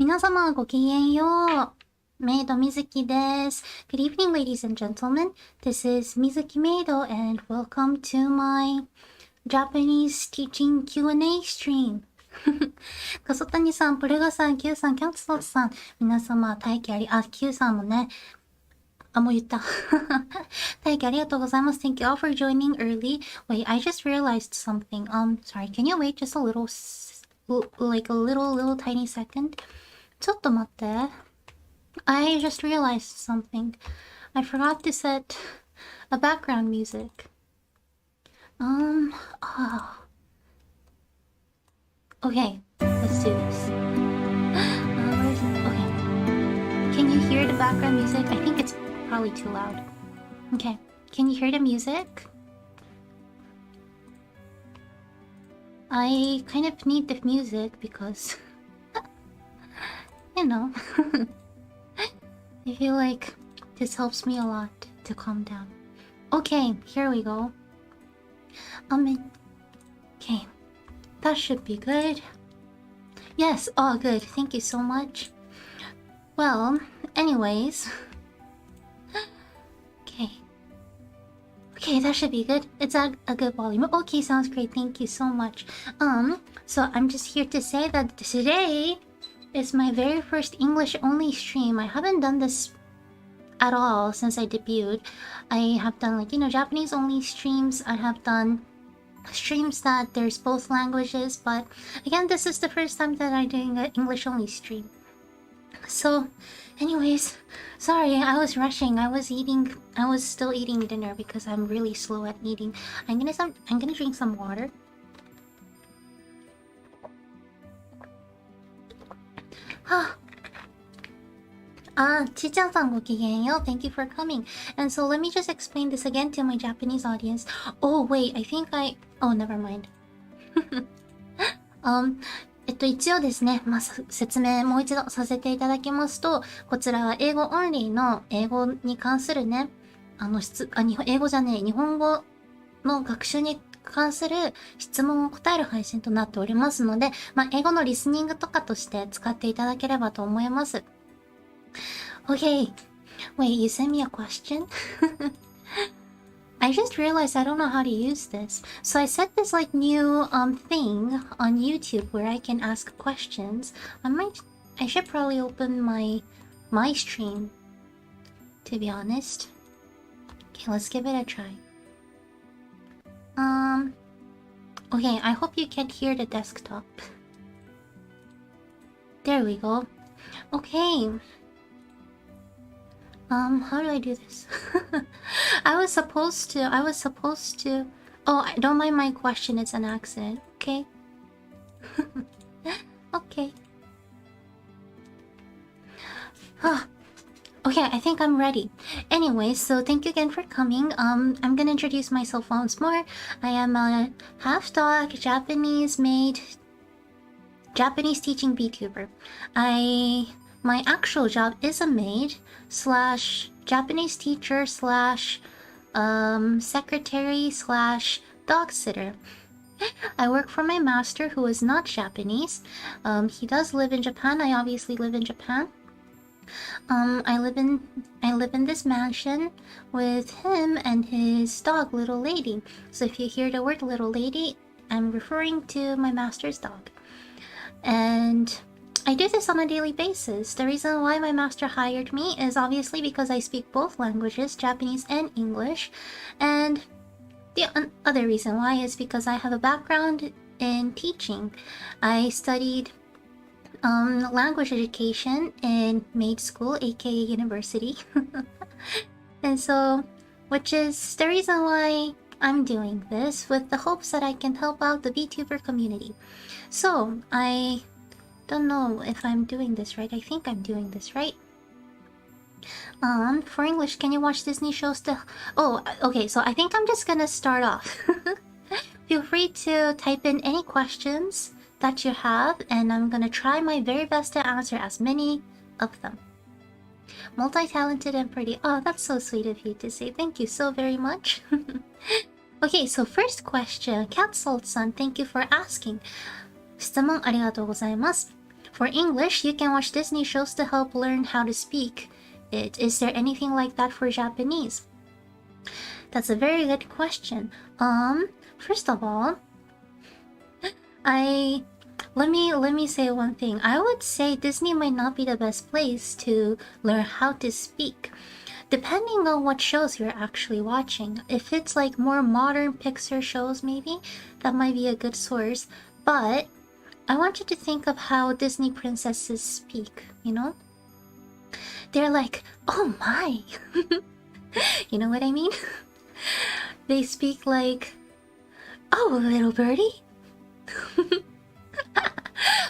皆様ごきげんよう。Maid Mizuki です。Good evening, ladies and gentlemen. This is Mizuki Meido, and welcome to my Japanese teaching Q&A stream. かそたにさん、プレガさん、Q さん、キャンツロツさん、皆様、待機あり、Q さんもね、もう言った。待機ありがとうございます。Thank you all for joining early. Wait, I just realized something. Sorry, can you wait just a little, like a little tiny second? ちょっと待って。I just realized something. I forgot to set a background music. Okay, let's do this. Okay. Can you hear the background music? I think it's probably too loud. Okay. Can you hear the music? I kind of need the music because, you know, I feel like this helps me a lot to calm down. Okay, here we go. Okay. That should be good. Yes, oh good. Thank you so much. Well, anyways. Okay, that should be good. It's a good volume. Okay, sounds great. Thank you so much. So I'm just here to say that today is my very first English only stream. I haven't done this at all since I debuted. I have done Japanese only streams. I have done streams that there's both languages, but again, this is the first time that I'm doing an English only stream. So anyways, sorry, I was rushing. I was still eating dinner because I'm really slow at eating. I'm gonna drink some water. Chichan-sanごきげんよう. Thank you for coming. And so let me just explain this again to my Japanese audience. Oh wait, oh never mind. 一応ですね、説明もう一度させていただきますと、こちらは英語オンリーの英語に関するね、英語じゃねえ、日本語の学習に関する質問を答える配信となっておりますので、英語のリスニングとかとして使っていただければと思います。Okay, wait, you sent me a question? I just realized I don't know how to use this. So I set this new thing on YouTube where I can ask questions. I should probably open my stream, to be honest. Okay, let's give it a try. Okay, I hope you can hear the desktop. There we go. Okay. How do I do this? I was supposed to... Oh, don't mind my question, it's an accident. Okay. Okay. Okay, I think I'm ready. Anyway, so thank you again for coming. I'm gonna introduce myself once more. I am a half-dog, Japanese maid, Japanese teaching Vtuber. My actual job is a maid / Japanese teacher / secretary / dog sitter. I work for my master who is not Japanese. He does live in Japan. I obviously live in Japan. I live in this mansion with him and his dog, Little Lady. So if you hear the word Little Lady, I'm referring to my master's dog. And I do this on a daily basis. The reason why my master hired me is obviously because I speak both languages, Japanese and English. And the other reason why is because I have a background in teaching. I studied language education in Maid School, aka university. And so, which is the reason why I'm doing this, with the hopes that I can help out the VTuber community. So, I don't know if I'm doing this right. I think I'm doing this right. For English, can you watch Disney shows to... Oh, okay, so I think I'm just gonna start off. Feel free to type in any questions that you have, and I'm gonna try my very best to answer as many of them. Multi-talented and pretty. Oh, that's so sweet of you to say. Thank you so very much. Okay, so first question. Cat Salt-san, thank you for asking. 質問ありがとうございます。For English, you can watch Disney shows to help learn how to speak it. Is there anything like that for Japanese? That's a very good question. First of all, let me say one thing. I would say Disney might not be the best place to learn how to speak, depending on what shows you're actually watching. If it's like more modern Pixar shows, maybe that might be a good source. But I want you to think of how Disney princesses speak, you know? They're like, oh my! You know what I mean? They speak like, oh, little birdie?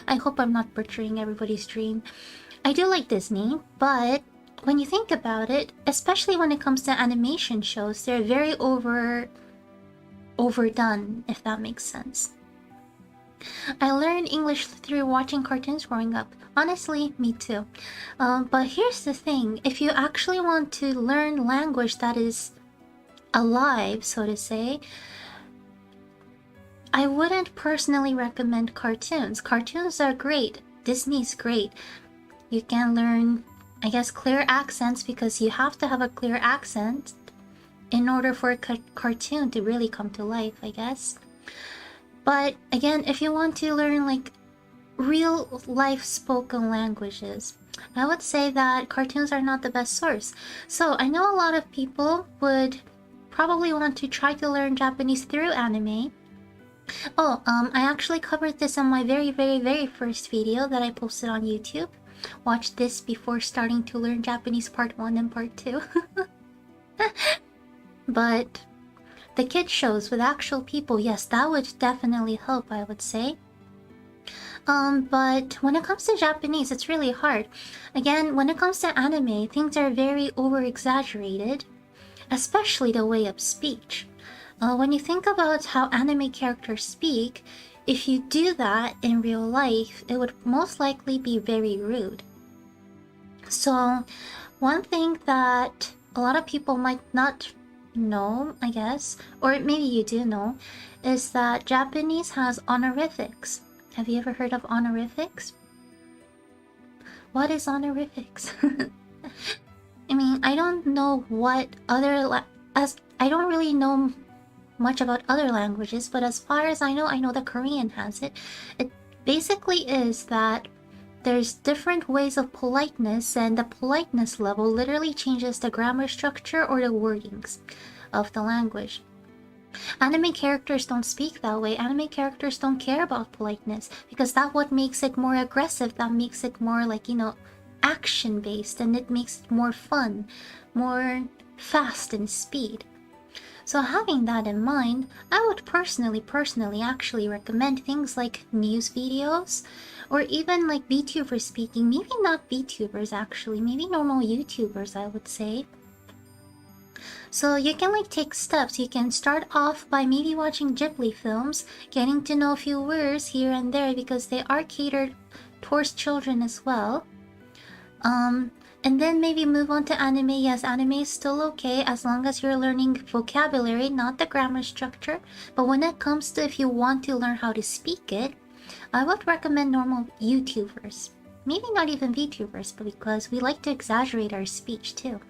I hope I'm not butchering everybody's dream. I do like Disney, but when you think about it, especially when it comes to animation shows, they're very overdone, if that makes sense. I learned English through watching cartoons growing up. Honestly, me too. But here's the thing. If you actually want to learn language that is alive, so to say, I wouldn't personally recommend cartoons. Cartoons are great. Disney's great. You can learn, I guess, clear accents because you have to have a clear accent in order for a cartoon to really come to life, I guess. But again, if you want to learn like real life spoken languages, I would say that cartoons are not the best source. So I know a lot of people would probably want to try to learn Japanese through anime. Oh, I actually covered this on my very first video that I posted on YouTube. Watch this before starting to learn Japanese part 1 and part 2. But the kid shows with actual people, yes, that would definitely help, I would say. But when it comes to Japanese, it's really hard. Again, when it comes to anime, things are very over-exaggerated, especially the way of speech. When you think about how anime characters speak, if you do that in real life, it would most likely be very rude. So, one thing that a lot of people might not know, I guess, or maybe you do know, is that Japanese has honorifics. Have you ever heard of honorifics? What is honorifics? I mean, I don't know what other I don't really know much about other languages, but as far as I know the Korean has it. It basically is that there's different ways of politeness, and the politeness level literally changes the grammar structure or the wordings of the language. Anime characters don't speak that way. Anime characters don't care about politeness because that's what makes it more aggressive. That makes it more like, you know, action-based, and it makes it more fun, more fast in speed. So having that in mind, I would personally actually recommend things like news videos, or even like VTubers speaking. Maybe not VTubers actually, maybe normal YouTubers, I would say. So you can like take steps. You can start off by maybe watching Ghibli films, getting to know a few words here and there because they are catered towards children as well. And then maybe move on to anime. Yes, anime is still okay as long as you're learning vocabulary, not the grammar structure. But when it comes to if you want to learn how to speak it, I would recommend normal YouTubers. Maybe not even VTubers, but because we like to exaggerate our speech too.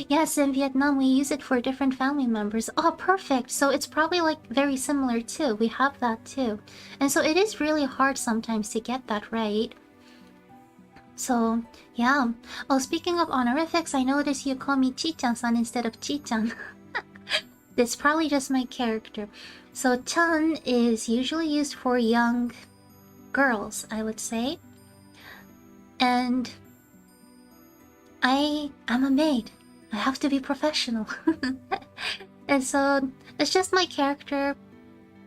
Yes, in Vietnam we use it for different family members. Oh, perfect! So it's probably like very similar too. We have that too. And so it is really hard sometimes to get that right. So, yeah. Oh, speaking of honorifics, I noticed you call me Chi-chan-san instead of Chi-chan. It's probably just my character. So, chan is usually used for young girls, I would say. And I am a maid. I have to be professional. And so, it's just my character.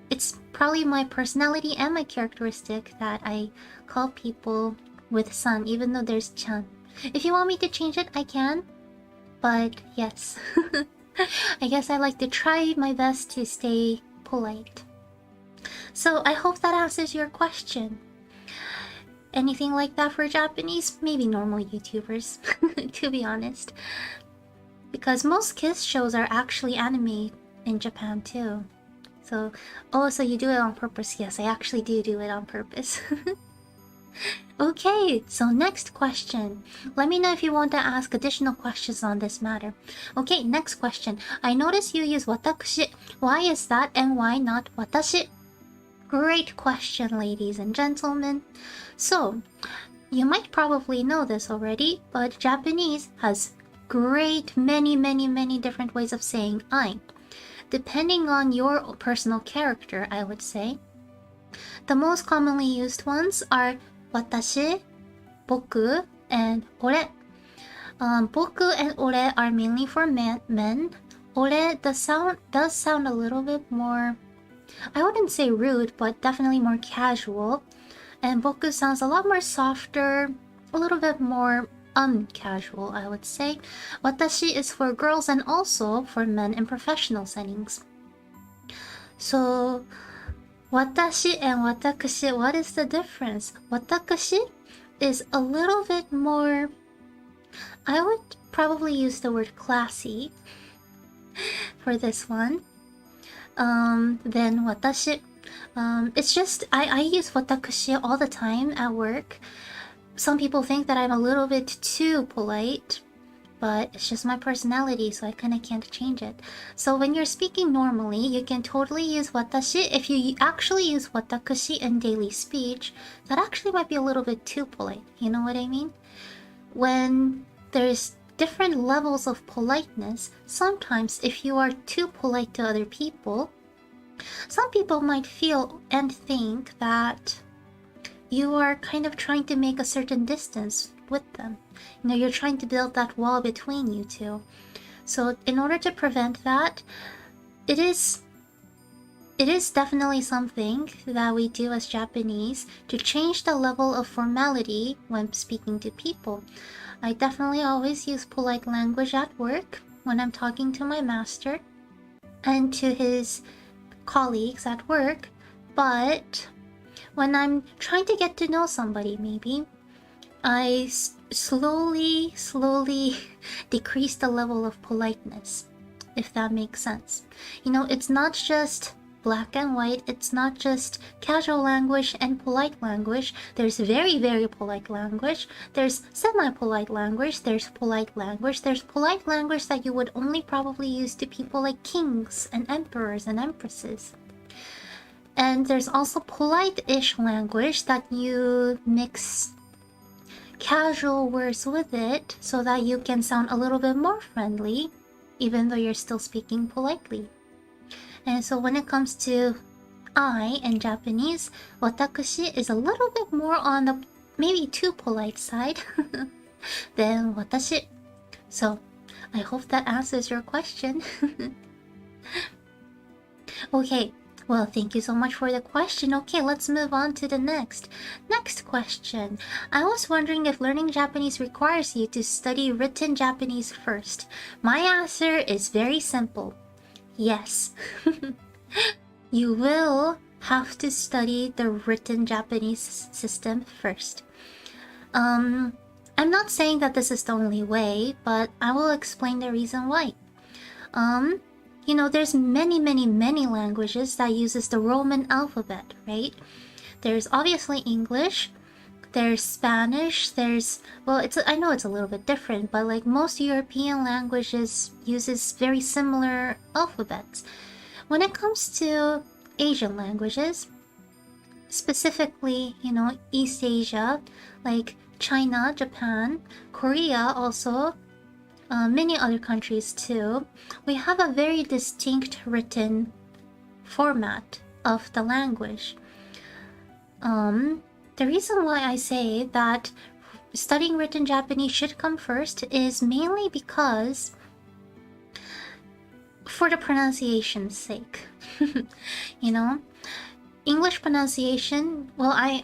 It's probably my personality and my characteristic that I call people with san, even though there's chan. If you want me to change it, I can. But yes. I guess I like to try my best to stay polite. So I hope that answers your question. Anything like that for Japanese? Maybe normal YouTubers, to be honest. Because most kids shows are actually anime in Japan too. So, oh, so you do it on purpose. Yes, I actually do it on purpose. Okay, so next question. Let me know if you want to ask additional questions on this matter. Okay, next question. I notice you use watakushi. Why is that and why not watashi? Great question, ladies and gentlemen. So, you might probably know this already, but Japanese has many different ways of saying I. Depending on your personal character, I would say. The most commonly used ones are watashi, boku, and ore. Boku and ore are mainly for men. Ore, the sound does sound a little bit more, I wouldn't say rude, but definitely more casual. And boku sounds a lot more softer, a little bit more casual, I would say. Watashi is for girls and also for men in professional settings. So, watashi and watakushi, what is the difference? Watakushi is a little bit more, I would probably use the word classy for this one. Then watashi, it's just, I use watakushi all the time at work. Some people think that I'm a little bit too polite, but it's just my personality, so I kind of can't change it. So when you're speaking normally, you can totally use watashi. If you actually use watakushi in daily speech, that actually might be a little bit too polite. You know what I mean? When there's different levels of politeness, sometimes if you are too polite to other people, some people might feel and think that you are kind of trying to make a certain distance with them. You know, you're trying to build that wall between you two. So in order to prevent that, it is definitely something that we do as Japanese to change the level of formality when speaking to people. I definitely always use polite language at work when I'm talking to my master and to his colleagues at work, but when I'm trying to get to know somebody, maybe I slowly decrease the level of politeness, if that makes sense. You know, it's not just black and white, it's not just casual language and polite language. There's very polite language, there's semi-polite language, there's polite language that you would only probably use to people like kings and emperors and empresses. And there's also polite-ish language that you mix casual words with it so that you can sound a little bit more friendly, even though you're still speaking politely. And so when it comes to I in Japanese, watakushi is a little bit more on the maybe too polite side than watashi. So I hope that answers your question. Okay. Well, thank you so much for the question. Okay, let's move on to the next question. I was wondering if learning Japanese requires you to study written Japanese first. My answer is very simple. Yes. You will have to study the written Japanese system first. I'm not saying that this is the only way, but I will explain the reason why. You know, there's many languages that uses the Roman alphabet, right? There's obviously English, there's Spanish, there's, well, I know it's a little bit different, but like most European languages uses very similar alphabets. When it comes to Asian languages, specifically, you know, East Asia, like China, Japan, Korea also, many other countries too, we have a very distinct written format of the language. The reason why I say that studying written Japanese should come first is mainly because for the pronunciation's sake. You know, English pronunciation, well, I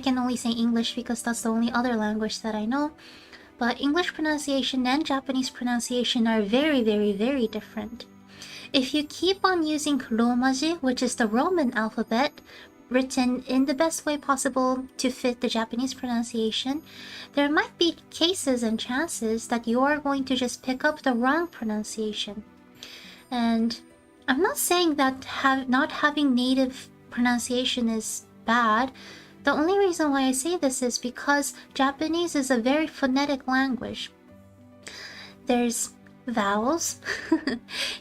can only say English because that's the only other language that I know. But English pronunciation and Japanese pronunciation are very different. If you keep on using Romaji, which is the Roman alphabet, written in the best way possible to fit the Japanese pronunciation, there might be cases and chances that you are going to just pick up the wrong pronunciation. And I'm not saying that not having native pronunciation is bad. The only reason why I say this is because Japanese is a very phonetic language. There's vowels,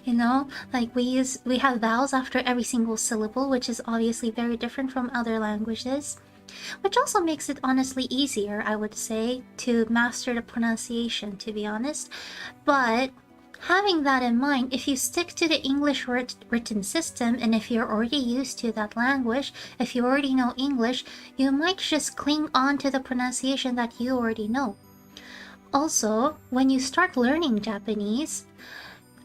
you know, like we have vowels after every single syllable, which is obviously very different from other languages, which also makes it honestly easier, I would say, to master the pronunciation, to be honest. But having that in mind, if you stick to the English written system, and if you're already used to that language, if you already know English, you might just cling on to the pronunciation that you already know. Also, when you start learning Japanese,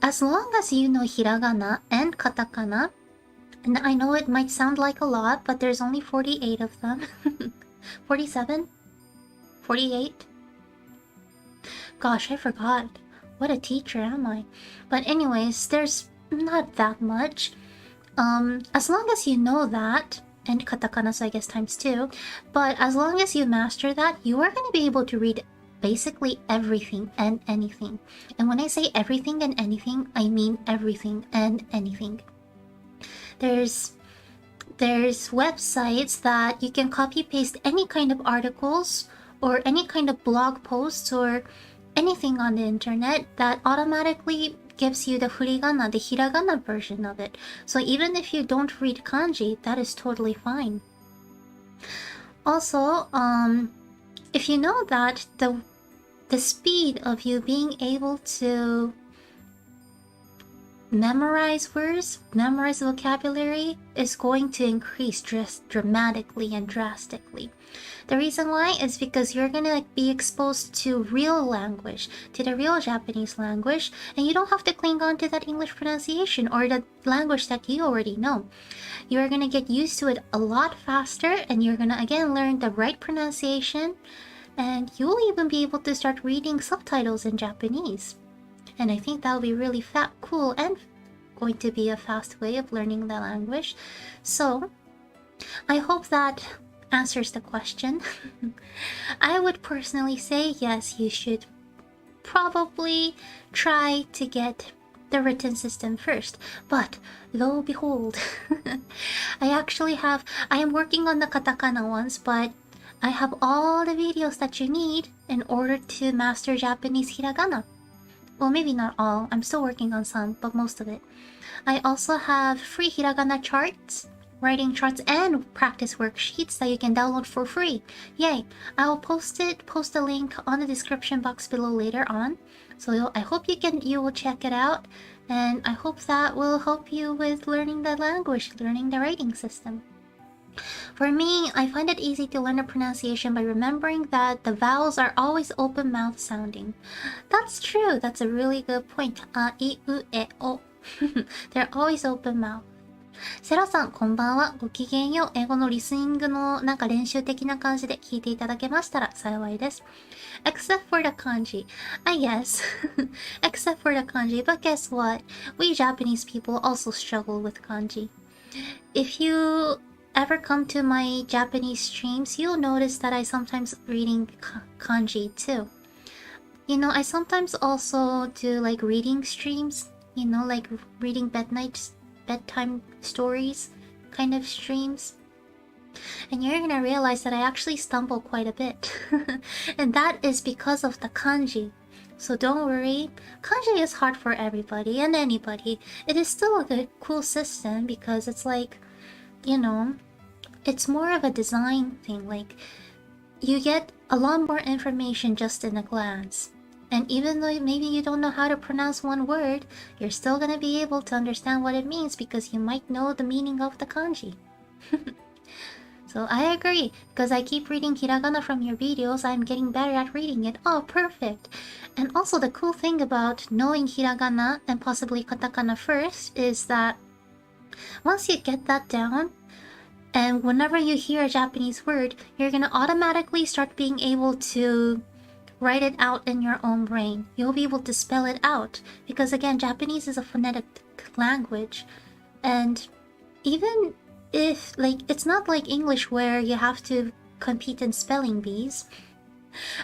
as long as you know hiragana and katakana, and I know it might sound like a lot, but there's only 48 of them. 47? 48? Gosh, I forgot. What a teacher am I? But anyways, there's not that much. As long as you know that, and katakana, so I guess times 2, but as long as you master that, you are going to be able to read basically everything and anything. And when I say everything and anything, I mean everything and anything. There's websites that you can copy paste any kind of articles or any kind of blog posts or anything on the internet that automatically gives you the furigana, the hiragana version of it. So even if you don't read kanji, that is totally fine. Also, if you know that the speed of you being able to memorize words, memorize vocabulary is going to increase dramatically and drastically. The reason why is because you're gonna be exposed to real language, to the real Japanese language, and you don't have to cling on to that English pronunciation or the language that you already know. You're gonna get used to it a lot faster, and you're gonna again learn the right pronunciation, and you'll even be able to start reading subtitles in Japanese. And I think that'll be really cool and going to be a fast way of learning the language. So I hope that answers the question. I would personally say yes, you should probably try to get the written system first. But lo and behold, I am working on the katakana ones, but I have all the videos that you need in order to master Japanese hiragana. Well, maybe not all. I'm still working on some, but most of it. I also have free hiragana charts, writing charts, and practice worksheets that you can download for free. Yay! I will post a link on the description box below later on. So I hope you will check it out, and I hope that will help you with learning the language, learning the writing system. For me, I find it easy to learn the pronunciation by remembering that the vowels are always open mouth sounding. That's true. That's a really good point. A, I, U, E, O. They're always open mouth. セラさん、こんばんは。ごきげんよう。英語のリスニングの練習的な感じで聞いていただけましたら幸いです。Except for the kanji. Yes. Except for the kanji. But guess what? We Japanese people also struggle with kanji. If you ever come to my Japanese streams, you'll notice that I sometimes reading kanji too. You know, I sometimes also do like reading streams, you know, like reading bedtime stories kind of streams. And you're gonna realize that I actually stumble quite a bit. And that is because of the kanji. So don't worry, kanji is hard for everybody and anybody. It is still a good, cool system because it's like, you know, it's more of a design thing. Like, you get a lot more information just in a glance. And even though maybe you don't know how to pronounce one word, you're still gonna be able to understand what it means because you might know the meaning of the kanji. So I agree, because I keep reading hiragana from your videos, I'm getting better at reading it. Oh, perfect! And also the cool thing about knowing hiragana and possibly katakana first is that once you get that down, and whenever you hear a Japanese word, you're gonna automatically start being able to write it out in your own brain. You'll be able to spell it out. Because again, Japanese is a phonetic language. And even if, like, it's not like English where you have to compete in spelling bees.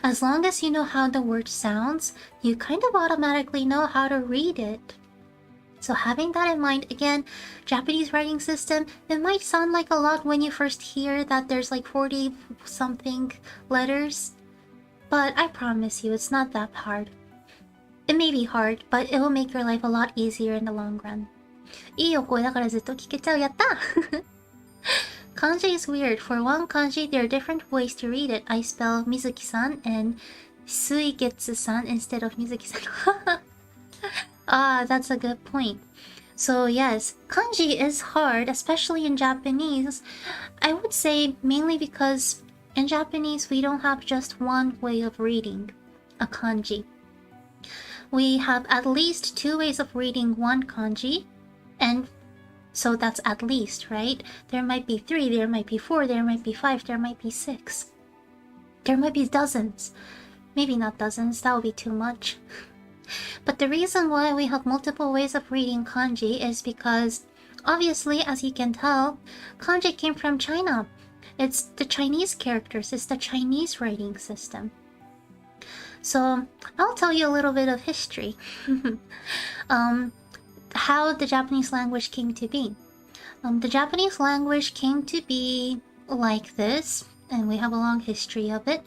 As long as you know how the word sounds, you kind of automatically know how to read it. So having that in mind, again, Japanese writing system, it might sound like a lot when you first hear that there's like 40 something letters, but I promise you it's not that hard. It may be hard, but it will make your life a lot easier in the long run. いいよ、これだからずっと聞けちゃう。やったKanji is weird. For one kanji, there are different ways to read it. I spell Mizuki-san and Suigetsu-san instead of Mizuki-san. Ah, that's a good point. So yes, kanji is hard, especially in Japanese. I would say mainly because in Japanese, we don't have just one way of reading a kanji. We have at least 2 ways of reading one kanji, and so that's at least, right? There might be 3, there might be 4, there might be 5, there might be 6. There might be dozens. Maybe not dozens, that would be too much. But the reason why we have multiple ways of reading kanji is because, obviously, as you can tell, kanji came from China. It's the Chinese characters, it's the Chinese writing system. So, I'll tell you a little bit of history. How the Japanese language came to be. The Japanese language came to be like this, and we have a long history of it,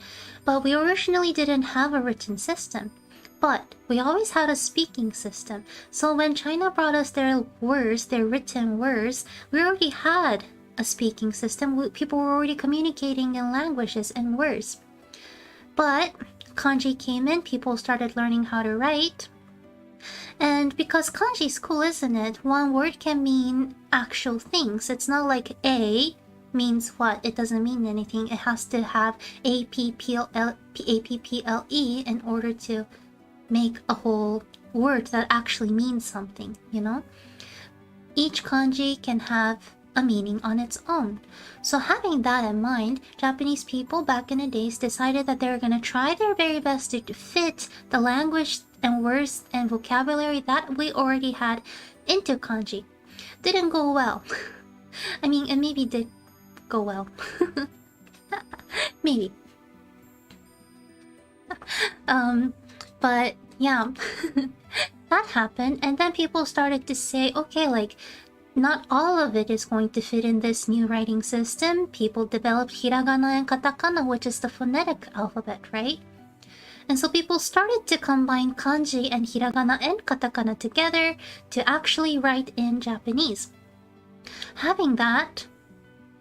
but we originally didn't have a written system. But we always had a speaking system. So when China brought us their words, their written words, we already had a speaking system. People were already communicating in languages and words. But kanji came in, people started learning how to write. And because kanji is cool, isn't it? One word can mean actual things. It's not like A means what? It doesn't mean anything. It has to have APPLE in order to make a whole word that actually means something, you know? Each kanji can have a meaning on its own. So having that in mind, Japanese people back in the days decided that they were going to try their very best to fit the language and words and vocabulary that we already had into kanji. Didn't go well. I mean, it maybe did go well. Maybe. But yeah, that happened, and then people started to say, okay, like, not all of it is going to fit in this new writing system. People developed hiragana and katakana, which is the phonetic alphabet, right? And so people started to combine kanji and hiragana and katakana together to actually write in Japanese. Having that,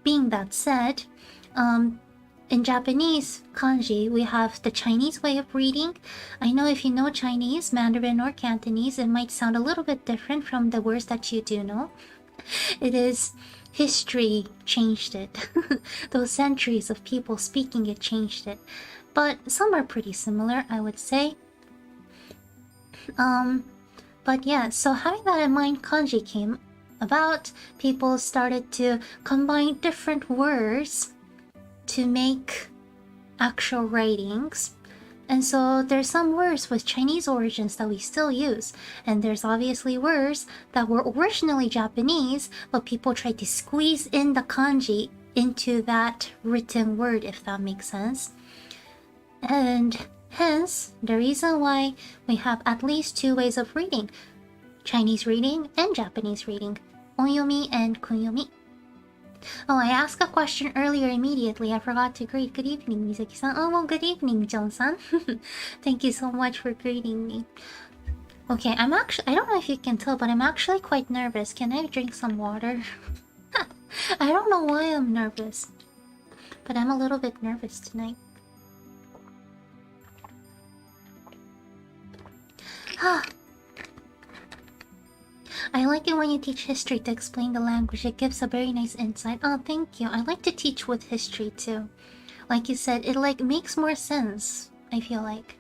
being that said, in Japanese kanji, we have the Chinese way of reading. I know if you know Chinese, Mandarin, or Cantonese, it might sound a little bit different from the words that you do know. It is history changed it. Those centuries of people speaking it changed it. But some are pretty similar, I would say. But yeah, so having that in mind, kanji came about. People started to combine different words to make actual writings. And so there's some words with Chinese origins that we still use. And there's obviously words that were originally Japanese, but people tried to squeeze in the kanji into that written word, if that makes sense. And hence, the reason why we have at least 2 ways of reading. Chinese reading and Japanese reading. Onyomi and kunyomi. Oh, I asked a question earlier immediately. I forgot to greet. Good evening, Mizuki-san. Oh, well, good evening, John-san. Thank you so much for greeting me. Okay, I don't know if you can tell, but I'm actually quite nervous. Can I drink some water? I don't know why I'm nervous, but I'm a little bit nervous tonight. I like it when you teach history to explain the language. It gives a very nice insight. Oh, thank you. I like to teach with history too. Like you said, it like makes more sense, I feel like.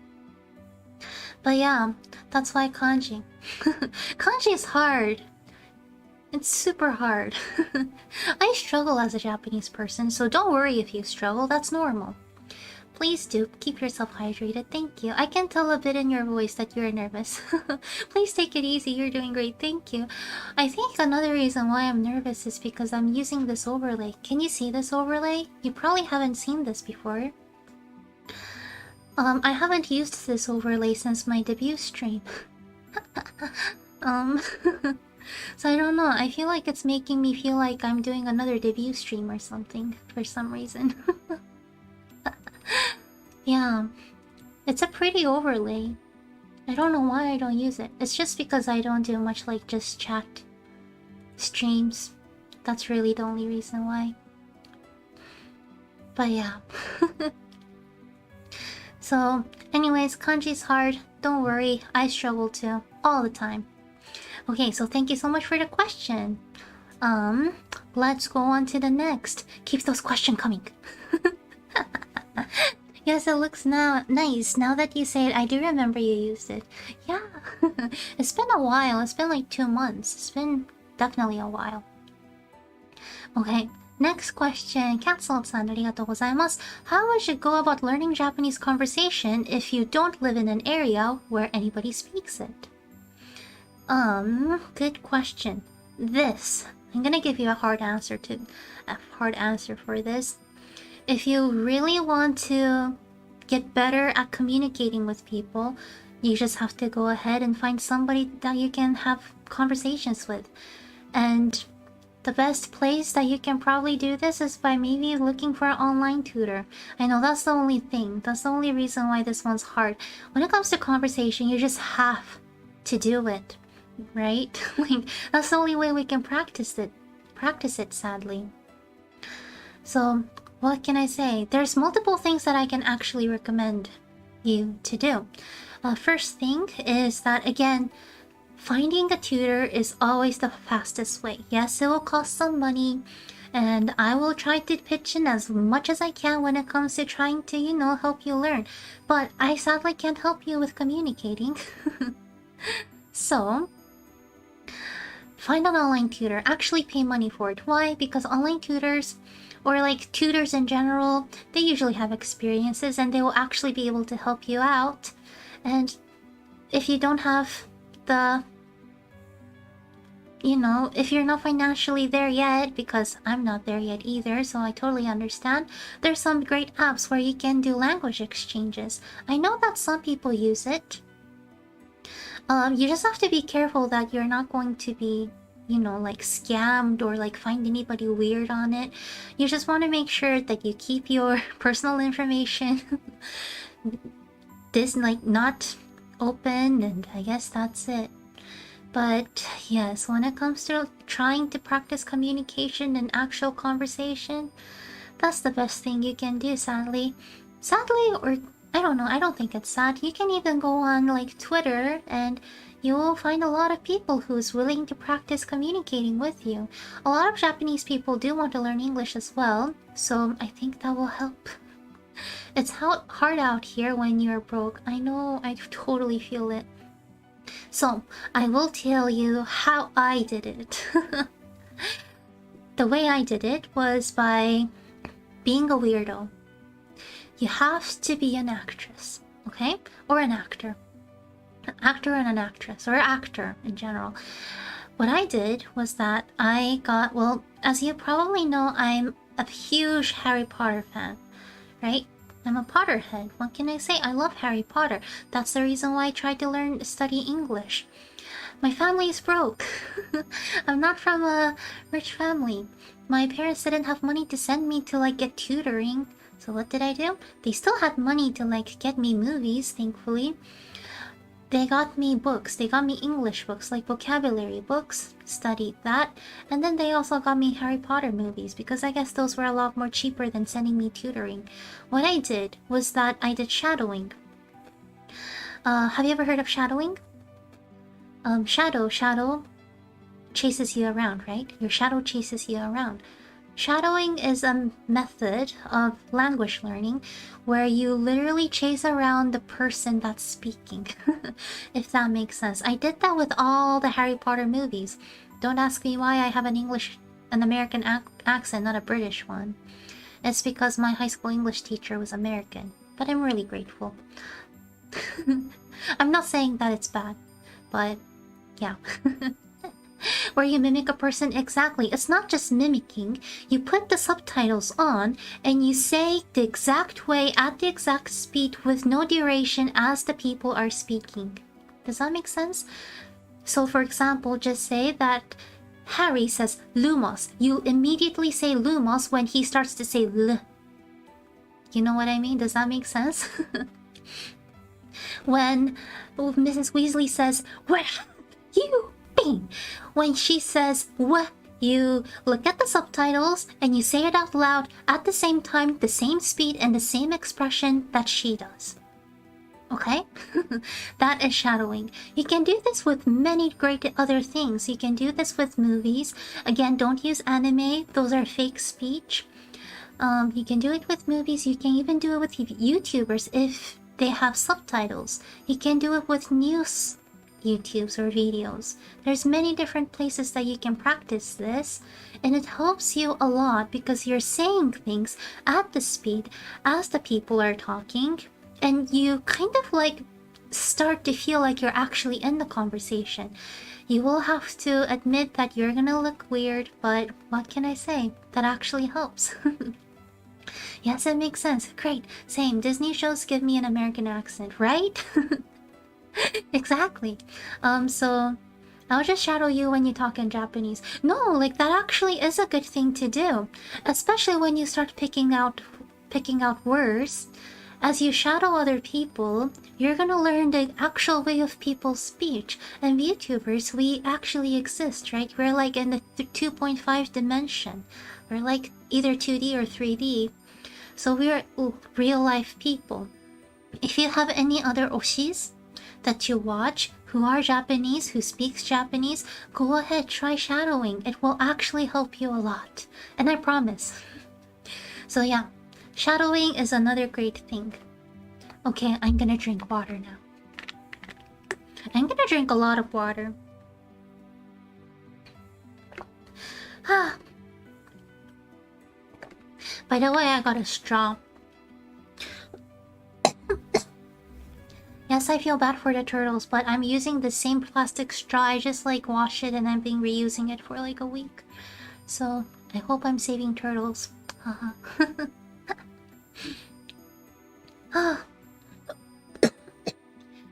But yeah, that's why kanji. Kanji is hard. It's super hard. I struggle as a Japanese person, so don't worry if you struggle. That's normal. Please do keep yourself hydrated. Thank you. I can tell a bit in your voice that you're nervous. Please take it easy. You're doing great. Thank you. I think another reason why I'm nervous is because I'm using this overlay. Can you see this overlay? You probably haven't seen this before. I haven't used this overlay since my debut stream. So I don't know. I feel like it's making me feel like I'm doing another debut stream or something for some reason. Yeah, it's a pretty overlay. I don't know why I don't use it. It's just because I don't do much like just chat streams. That's really the only reason why. But yeah. So anyways, kanji's hard. Don't worry, I struggle too. All the time. Okay, so thank you so much for the question. Let's go on to the next. Keep those questions coming. Yes, it looks nice. Now that you say it, I do remember you used it. Yeah. It's been a while. It's been like 2 months. It's been definitely a while. Okay, next question. Cancelled-san, ありがとうございます. How would you go about learning Japanese conversation if you don't live in an area where anybody speaks it? Good question. I'm gonna give you a hard answer for this. If you really want to get better at communicating with people, you just have to go ahead and find somebody that you can have conversations with. And the best place that you can probably do this is by maybe looking for an online tutor. I know that's the only thing. That's the only reason why this one's hard. When it comes to conversation, you just have to do it. Right? Like, that's the only way we can practice it, sadly. So, what can I say? There's multiple things that I can actually recommend you to do. First thing is that, again, finding a tutor is always the fastest way. Yes, it will cost some money, and I will try to pitch in as much as I can when it comes to trying to, help you learn. But I sadly can't help you with communicating. So, find an online tutor. Actually pay money for it. Why? Because online tutors, or like tutors in general, they usually have experiences and they will actually be able to help you out. And if you don't have the, if you're not financially there yet, because I'm not there yet either, so I totally understand, there's some great apps where you can do language exchanges. I know that some people use it. You just have to be careful that you're not going to be, like scammed or like find anybody weird on it. You just want to make sure that you keep your personal information not open, and I guess that's it. But yes, when it comes to trying to practice communication and actual conversation, that's the best thing you can do, sadly. Or I don't know, I don't think it's sad. You can even go on like Twitter and you will find a lot of people who's willing to practice communicating with you. A lot of Japanese people do want to learn English as well, so I think that will help. It's hard out here when you're broke. I know, I totally feel it. So, I will tell you how I did it. The way I did it was by being a weirdo. You have to be an actress, okay? Or an actor. An actor and an actress, or actor in general. What I did was that I got, well, as you probably know, I'm a huge Harry Potter fan, right? I'm a Potterhead. What can I say? I love Harry Potter. That's the reason why I tried to study English. My family is broke. I'm not from a rich family. My parents didn't have money to send me to like get tutoring. So what did I do? They still had money to like get me movies, thankfully. They got me books. They got me English books, like vocabulary books. Studied that. And then they also got me Harry Potter movies, because I guess those were a lot more cheaper than sending me tutoring. What I did was that I did shadowing. Have you ever heard of shadowing? Shadow chases you around, right? Your shadow chases you around. Shadowing is a method of language learning where you literally chase around the person that's speaking, if that makes sense. I did that with all the Harry Potter movies. Don't ask me why I have an American accent, not a British one. It's because my high school English teacher was American, but I'm really grateful. I'm not saying that it's bad, but yeah. Where you mimic a person exactly. It's not just mimicking. You put the subtitles on and you say the exact way at the exact speed with no duration as the people are speaking. Does that make sense? So for example, just say that Harry says lumos. You immediately say lumos when he starts to say l. You know what I mean? Does that make sense? When Mrs. Weasley says, "Where have you been?" When she says "wh," you look at the subtitles and you say it out loud at the same time, the same speed and the same expression that she does. Okay? That is shadowing. You can do this with many great other things. You can do this with movies. Again, don't use anime. Those are fake speech. You can do it with movies. You can even do it with YouTubers if they have subtitles. You can do it with news YouTubes or videos. There's many different places that you can practice this, and it helps you a lot because you're saying things at the speed as the people are talking, and you kind of like start to feel like you're actually in the conversation. You will have to admit that you're gonna look weird, but what can I say? That actually helps. Yes, it makes sense. Great. Same. Disney shows give me an American accent, right? Exactly. So I'll just shadow you when you talk in Japanese. No, like that actually is a good thing to do, especially when you start picking out words. As you shadow other people, you're gonna learn the actual way of people's speech. And VTubers, we actually exist, right? We're like in the 2.5 dimension. We're like either 2D or 3D. So we're real life people. If you have any other oshis that you watch who are Japanese, who speaks Japanese, go ahead, try shadowing. It will actually help you a lot. And I promise. So yeah. Shadowing is another great thing. Okay, I'm gonna drink water now. I'm gonna drink a lot of water. By the way, I got a straw. Yes, I feel bad for the turtles, but I'm using the same plastic straw. I just like wash it and I've been reusing it for like a week. So I hope I'm saving turtles.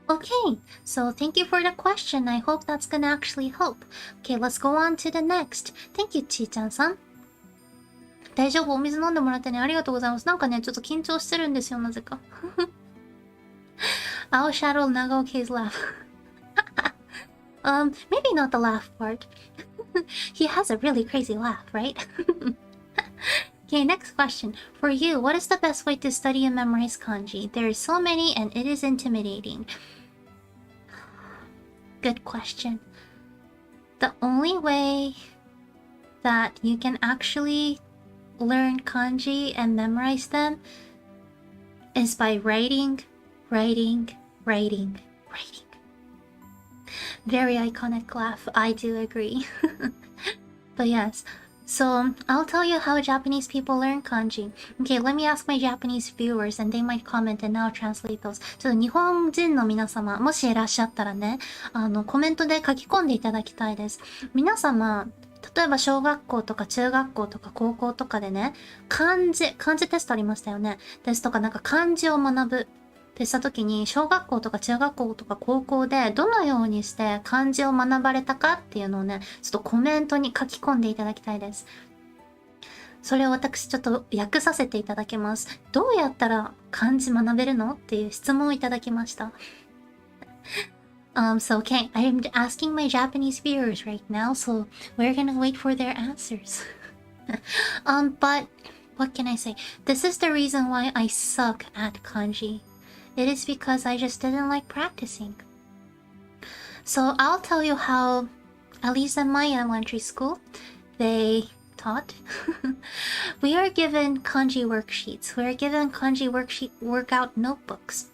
Okay, so thank you for the question. I hope that's gonna actually help. Okay, let's go on to the next. Thank you, Chi-chan-san. 大丈夫、お水飲んでもらってね、ありがとうございます。なんかね、ちょっと緊張してるんですよ、なぜか。I'll shadow Nagaoke's laugh. Maybe not the laugh part. He has a really crazy laugh, right? Okay, next question. For you, what is the best way to study and memorize kanji? There are so many and it is intimidating. Good question. The only way that you can actually learn kanji and memorize them is by writing. Very iconic laugh, I do agree. But yes. So, I'll tell you how Japanese people learn kanji. Okay, let me ask my Japanese viewers and they might comment and I'll translate those. ちょっと日本人の皆様、もしいらっしゃったらね、コメントで書き込んでいただきたいです。皆様、例えば小学校とか中学校とか高校とかでね、漢字テストありましたよね。ですとかなんか漢字を学ぶ。ってした時に小学校とか中学校とか高校でどのようにして漢字を学ばれたかっていうのをね、ちょっとコメントに書き込んでいただきたいです。それを私ちょっと訳させていただきます。どうやったら漢字学べるのっていう質問をいただきました。So okay, I'm asking my Japanese viewers right now, so we're gonna wait for their answers. But what can I say? This is the reason why I suck at kanji. It is because I just didn't like practicing. So I'll tell you how, at least in my elementary school, they taught. We are given kanji worksheets. We are given kanji workout notebooks.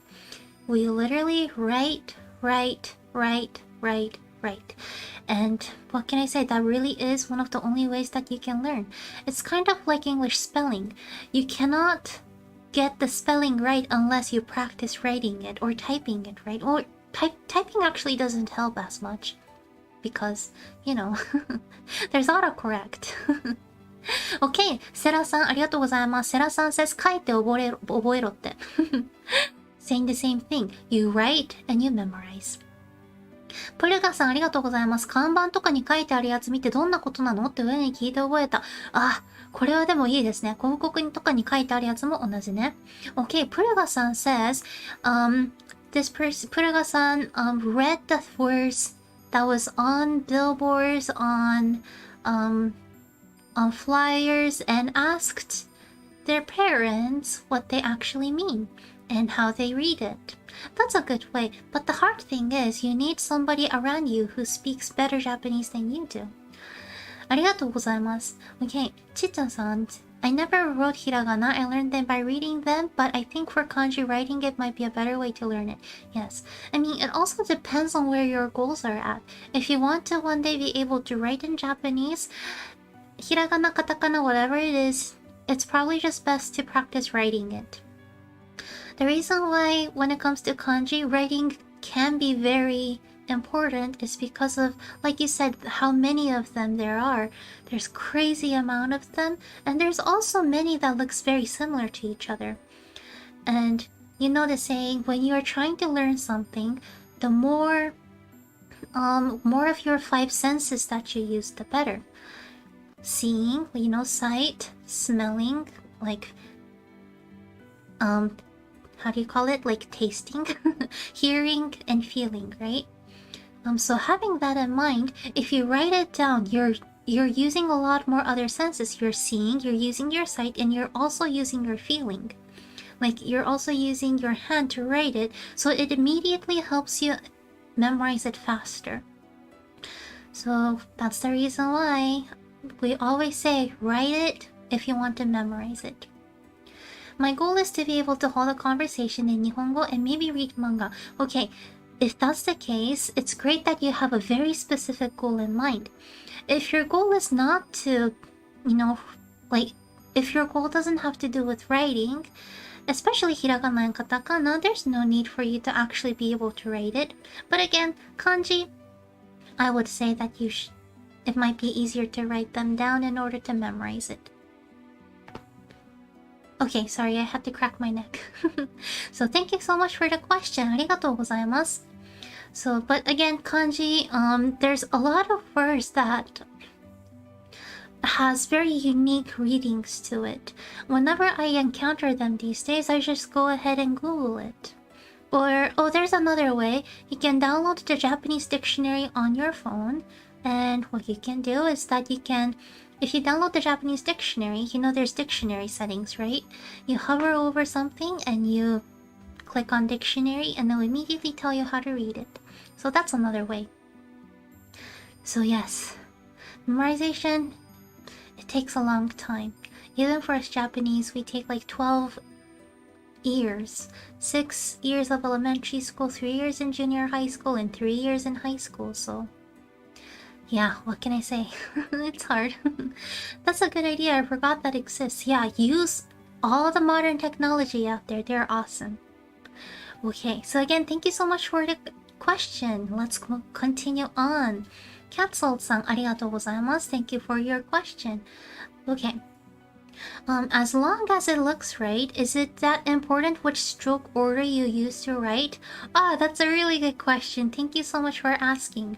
We literally write. And what can I say? That really is one of the only ways that you can learn. It's kind of like English spelling. You cannot get the spelling right unless you practice writing it or typing it, right? Or typing actually doesn't help as much because, you know, there's autocorrect. Okay, セラさんありがとうございます。セラさん says 書いて覚えろって。Saying the same thing. You write and you memorize. プルガさんありがとうございます。看板とかに書いてあるやつ見てどんなことなのって上に聞いて覚えた。あ、これはでもいいですね。広告とかに書いてあるやつも同じね。Okay, プルガさん says, this person, プルガさん, read the verse that was on billboards, on flyers and asked their parents what they actually mean and how they read it. That's a good way, but the hard thing is you need somebody around you who speaks better Japanese than you do. ありがとうございます。Okay, ちっちゃんさん I never wrote hiragana. I learned them by reading them, but I think for kanji writing it might be a better way to learn it. Yes. I mean, it also depends on where your goals are at. If you want to one day be able to write in Japanese, hiragana, katakana, whatever it is, it's probably just best to practice writing it. The reason why when it comes to kanji, writing can be very important is because of, like you said, how many of them there are. There's crazy amount of them, and there's also many that looks very similar to each other. And you know the saying, when you are trying to learn something, the more of your five senses that you use, the better. Seeing, sight, smelling, like how do you call it? Like tasting, hearing, and feeling, right? So having that in mind, if you write it down, you're using a lot more other senses. You're seeing, you're using your sight, and you're also using your feeling. Like you're also using your hand to write it, so it immediately helps you memorize it faster. So that's the reason why we always say write it if you want to memorize it. My goal is to be able to hold a conversation in Nihongo and maybe read manga. Okay, if that's the case, it's great that you have a very specific goal in mind. If your goal is not to, if your goal doesn't have to do with writing, especially hiragana and katakana, there's no need for you to actually be able to write it. But again, kanji, I would say that it might be easier to write them down in order to memorize it. Okay, sorry, I had to crack my neck. So thank you so much for the question. ありがとうございます。So, but again, kanji, there's a lot of words that has very unique readings to it. Whenever I encounter them these days, I just go ahead and Google it. Or, there's another way. You can download the Japanese dictionary on your phone, and what you can do is that if you download the Japanese dictionary, there's dictionary settings, right? You hover over something and you click on dictionary and it'll immediately tell you how to read it. So that's another way. So yes, memorization, it takes a long time. Even for us Japanese, we take like 12 years. 6 years of elementary school, 3 years in junior high school, and 3 years in high school, so... yeah, what can I say? It's hard. That's a good idea. I forgot that exists. Yeah, use all the modern technology out there. They're awesome. Okay, so again, thank you so much for the question. Let's continue on. Catsold-san, ありがとうございます. Thank you for your question. Okay. As long as it looks right, is it that important which stroke order you use to write? Ah, that's a really good question. Thank you so much for asking.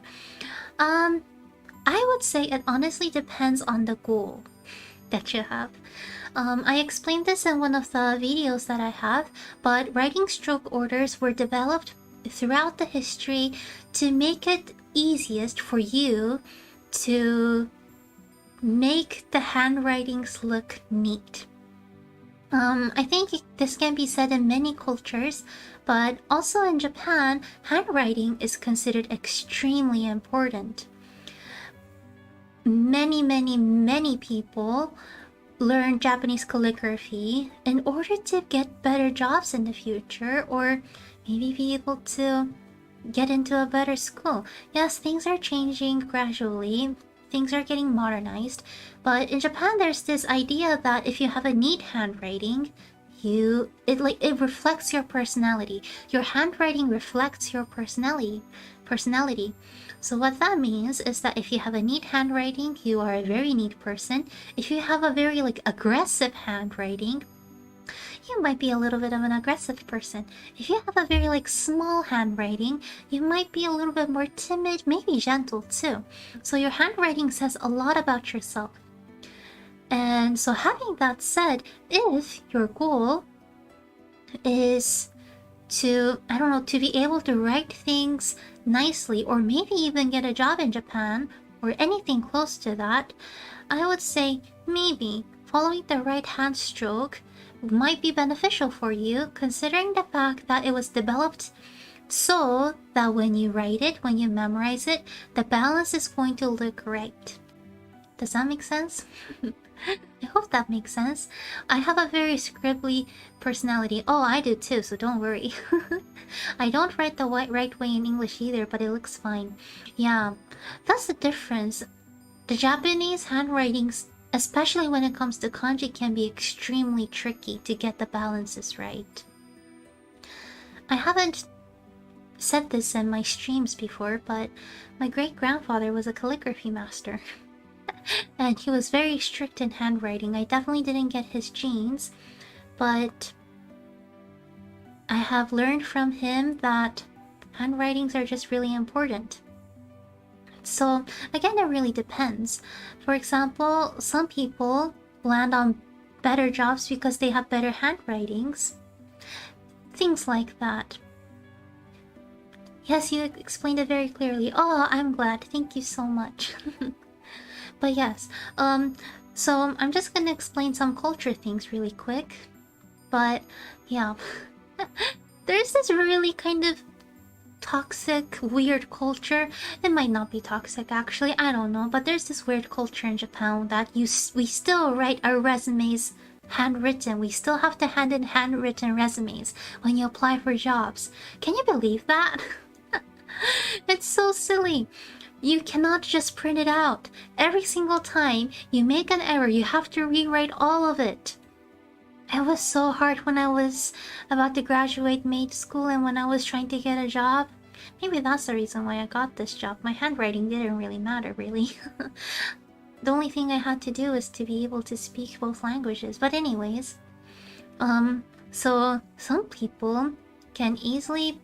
I would say it honestly depends on the goal that you have. I explained this in one of the videos that I have, but writing stroke orders were developed throughout the history to make it easiest for you to make the handwritings look neat. I think this can be said in many cultures, but also in Japan, handwriting is considered extremely important. Many people learn Japanese calligraphy in order to get better jobs in the future, or maybe be able to get into a better school. Yes, things are changing gradually. Things are getting modernized. But in Japan, there's this idea that if you have a neat handwriting, it reflects your personality. Your handwriting reflects your personality. So what that means is that if you have a neat handwriting, you are a very neat person. If you have a very aggressive handwriting, you might be a little bit of an aggressive person. If you have a very like small handwriting, you might be a little bit more timid, maybe gentle too. So your handwriting says a lot about yourself. And so having that said, if your goal is to, I don't know, to be able to write things nicely, or maybe even get a job in Japan, or anything close to that, I would say maybe following the right hand stroke might be beneficial for you, considering the fact that it was developed so that when you write it, when you memorize it, the balance is going to look right. Does that make sense? I hope that makes sense. I have a very scribbly personality. Oh, I do too, so don't worry. I don't write the right way in English either, but it looks fine. Yeah, that's the difference. The Japanese handwritings, especially when it comes to kanji, can be extremely tricky to get the balances right. I haven't said this in my streams before, but my great-grandfather was a calligraphy master. And he was very strict in handwriting. I definitely didn't get his genes, but I have learned from him that handwritings are just really important. So again, it really depends. For example, some people land on better jobs because they have better handwritings. Things like that. Yes, you explained it very clearly. Oh, I'm glad. Thank you so much. But yes, so I'm just gonna explain some culture things really quick. But yeah, there's this really kind of toxic, weird culture. It might not be toxic actually, I don't know. But there's this weird culture in Japan that we still write our resumes handwritten. We still have to hand in handwritten resumes when you apply for jobs. Can you believe that? It's so silly. You cannot just print it out. Every single time you make an error, you have to rewrite all of it. It was so hard when I was about to graduate Maid school and when I was trying to get a job. Maybe that's the reason why I got this job. My handwriting didn't really matter, really. The only thing I had to do is to be able to speak both languages. But anyways, so some people can easily,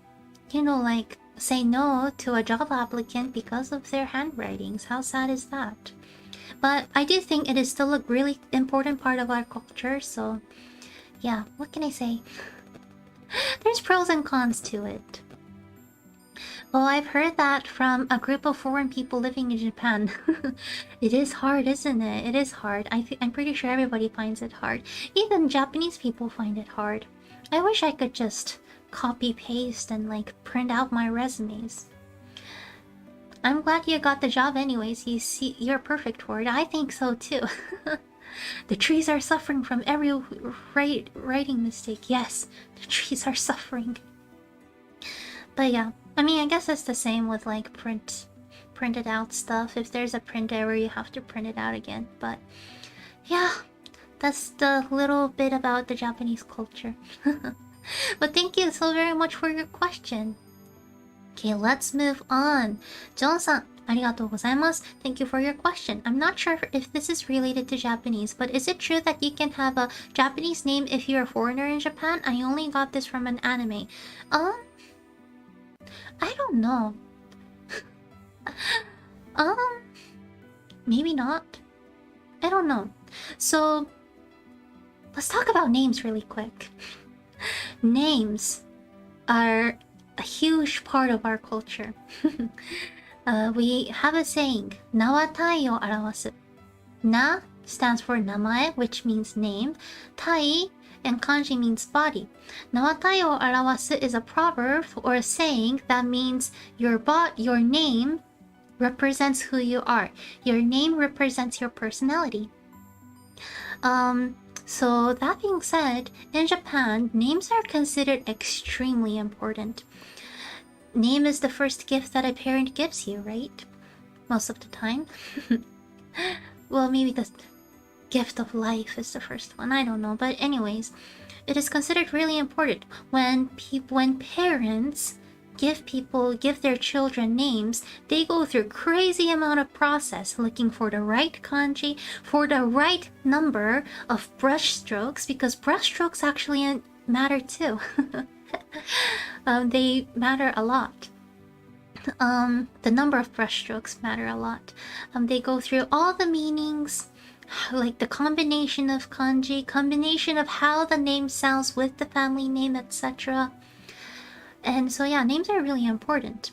you know, like, say no to a job applicant because of their handwritings. How sad is that? But I do think it is still a really important part of our culture, so yeah, what can I say? There's pros and cons to it. Well, I've heard that from a group of foreign people living in Japan. It is hard, isn't it? It is hard. I'm pretty sure everybody finds it hard. Even Japanese people find it hard. I wish I could just copy paste and like print out my resumes. I'm glad you got the job anyways. You see, you're perfect for it. I think so too. The trees are suffering from every writing mistake. Yes, the trees are suffering. But yeah, I mean, I guess it's the same with like printed out stuff. If there's a print error, you have to print it out again. But yeah, that's the little bit about the Japanese culture. But thank you so very much for your question. Okay, let's move on. John-san, ありがとうございます. Thank you for your question. I'm not sure if this is related to Japanese, but is it true that you can have a Japanese name if you're a foreigner in Japan? I only got this from an anime. I don't know. Maybe not. I don't know. So, let's talk about names really quick. Names are a huge part of our culture. We have a saying, 名は体を表す. Na stands for 名前, which means name. Tai and kanji means body. 名は体を表す is a proverb or a saying that means your name represents who you are. Your name represents your personality. So that being said, in Japan, names are considered extremely important. Name is the first gift that a parent gives you, right? Most of the time. Well, maybe the gift of life is the first one, I don't know. But anyways, it is considered really important when parents give their children names, they go through crazy amount of process looking for the right kanji, for the right number of brush strokes, because brush strokes actually matter too. They matter a lot. The number of brush strokes matter a lot. They go through all the meanings, like the combination of kanji, combination of how the name sounds with the family name, etc. And so yeah, names are really important.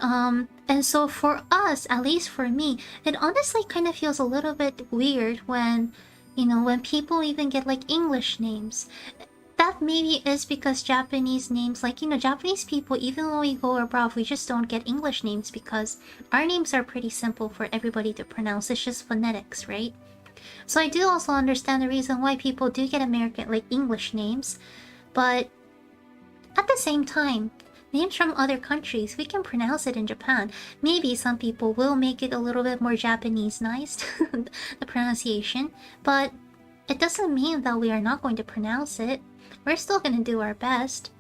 And so for us, at least for me, it honestly kind of feels a little bit weird when, you know, when people even get like English names. That maybe is because Japanese names, like, you know, Japanese people, even when we go abroad, we just don't get English names because our names are pretty simple for everybody to pronounce. It's just phonetics, right? So I do also understand the reason why people do get American, like, English names. But at the same time, names from other countries, we can pronounce it in Japan. Maybe some people will make it a little bit more Japanese-nized, the pronunciation. But it doesn't mean that we are not going to pronounce it. We're still going to do our best.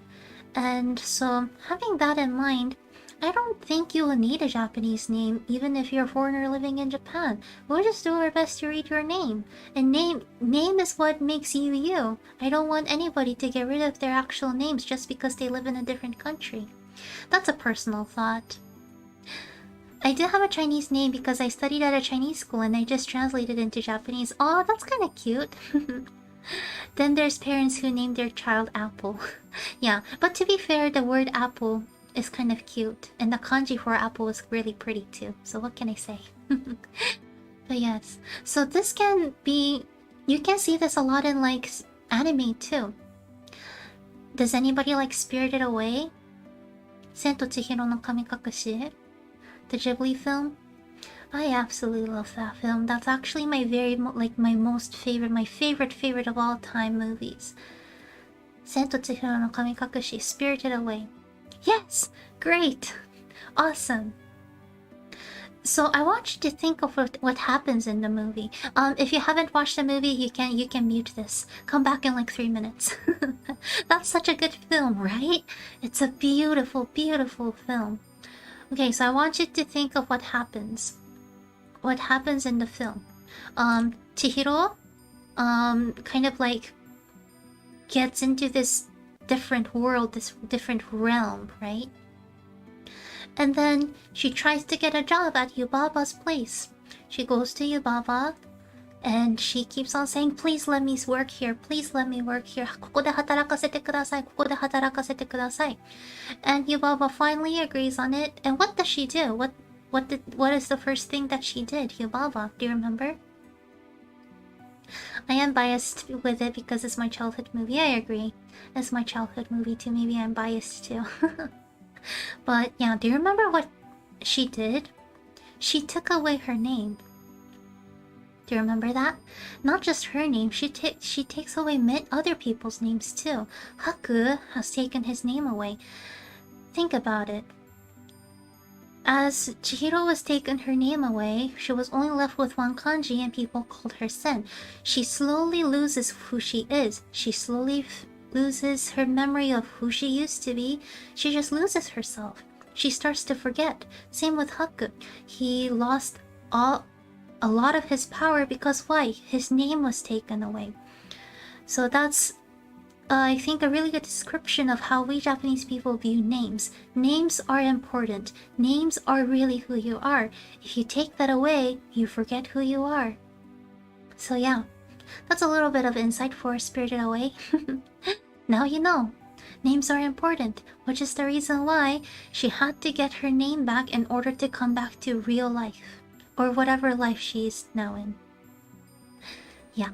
And so, having that in mind, I don't think you will need a Japanese name even if you're a foreigner living in Japan. We'll just do our best to read your name. And name is what makes you you. I don't want anybody to get rid of their actual names just because they live in a different country. That's a personal thought. I do have a Chinese name because I studied at a Chinese school and I just translated into Japanese. Oh, that's kind of cute. Then there's parents who named their child Apple. Yeah, but to be fair, the word apple is kind of cute. And the kanji for apple is really pretty too. So what can I say? But yes. So this can be... You can see this a lot in like anime too. Does anybody like Spirited Away? 千と千尋の神隠し? The Ghibli film? I absolutely love that film. That's actually my my favorite of all time movies. 千と千尋の神隠し, Spirited Away. Yes! Great! Awesome! So I want you to think of what happens in the movie. If you haven't watched the movie, you can mute this. Come back in like 3 minutes. That's such a good film, right? It's a beautiful, beautiful film. Okay, so I want you to think of what happens. What happens in the film. Chihiro, kind of like gets into this different world, this different realm, right? And then she tries to get a job at Yubaba's place. She goes to Yubaba and she keeps on saying, please let me work here, please let me work here. ここで働かせてください、ここで働かせてください. And Yubaba finally agrees on it. And what does she do? What is the first thing that she did, Yubaba? Do you remember? I am biased with it because it's my childhood movie. I agree. It's my childhood movie too. Maybe I'm biased too. But yeah, do you remember what she did? She took away her name. Do you remember that? Not just her name, she takes away other people's names too. Haku has taken his name away. Think about it. As Chihiro was taken her name away, she was only left with one kanji and people called her Sen. She slowly loses who she is. She slowly loses her memory of who she used to be. She just loses herself. She starts to forget. Same with Haku. He lost a lot of his power because why? His name was taken away. So that's I think a really good description of how we Japanese people view names. Names are important. Names are really who you are. If you take that away, you forget who you are. So yeah, that's a little bit of insight for Spirited Away. Now you know. Names are important, which is the reason why she had to get her name back in order to come back to real life. Or whatever life she is now in. Yeah.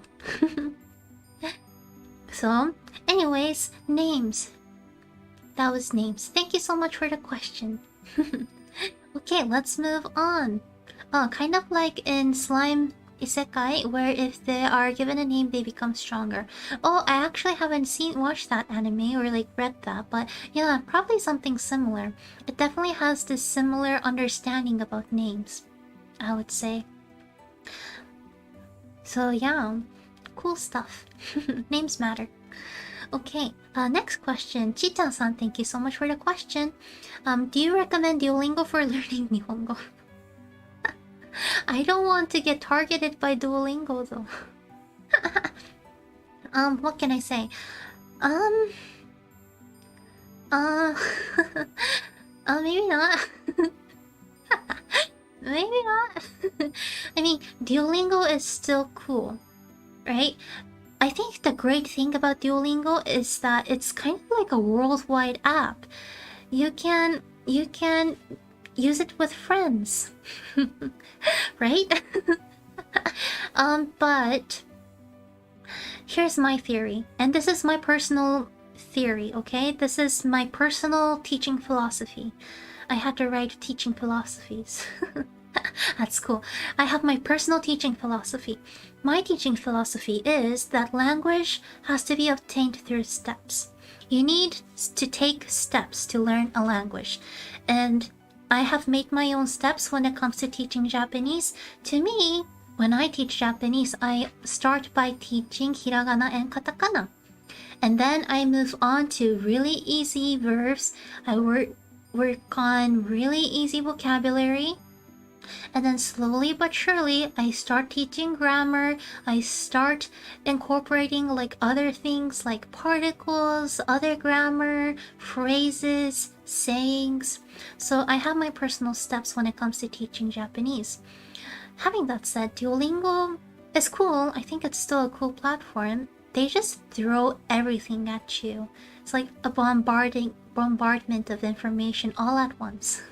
So, anyways, names. That was names. Thank you so much for the question. Okay, let's move on. Kind of like in Slime Isekai, where if they are given a name, they become stronger. Oh, I actually haven't watched that anime or like read that, but yeah, probably something similar. It definitely has this similar understanding about names, I would say. So yeah, cool stuff. Names matter. Okay, next question. Chita-san, thank you so much for the question. Do you recommend Duolingo for learning Nihongo? I don't want to get targeted by Duolingo though. What can I say? Maybe not. Maybe not. I mean, Duolingo is still cool, right? I think the great thing about Duolingo is that it's kind of like a worldwide app. You can use it with friends, right? But here's my theory, and this is my personal theory, okay? This is my personal teaching philosophy. I had to write teaching philosophies. That's cool. I have my personal teaching philosophy. My teaching philosophy is that language has to be obtained through steps. You need to take steps to learn a language. And I have made my own steps when it comes to teaching Japanese. To me, when I teach Japanese, I start by teaching hiragana and katakana. And then I move on to really easy verbs. I work on really easy vocabulary. And then slowly but surely, I start teaching grammar. I start incorporating like other things like particles, other grammar, phrases, sayings. So I have my personal steps when it comes to teaching Japanese. Having that said, Duolingo is cool. I think it's still a cool platform. They just throw everything at you. It's like a bombardment of information all at once.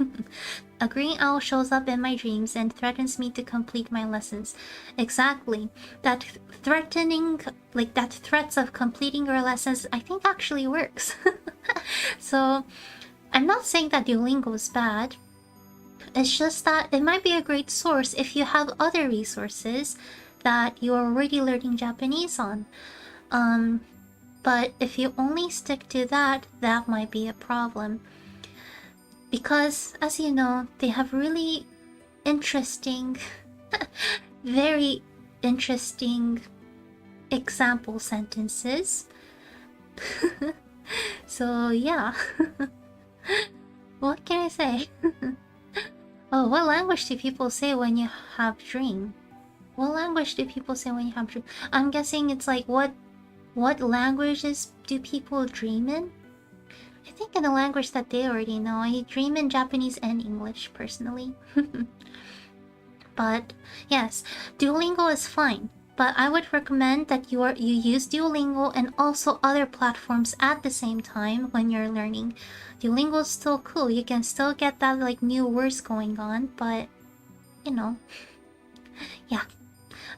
A green owl shows up in my dreams and threatens me to complete my lessons. Exactly. That threats of completing your lessons, I think actually works. So, I'm not saying that Duolingo is bad. It's just that it might be a great source if you have other resources that you're already learning Japanese on. But if you only stick to that, that might be a problem. Because, as you know, they have really interesting, very interesting example sentences. So, yeah. What can I say? Oh, what language do people say when you have dream? What language do people say when you have dream? I'm guessing it's like what languages do people dream in? I think in a language that they already know. I dream in Japanese and English, personally. But, yes, Duolingo is fine. But I would recommend that you use Duolingo and also other platforms at the same time when you're learning. Duolingo is still cool. You can still get that like new words going on, but, you know, yeah.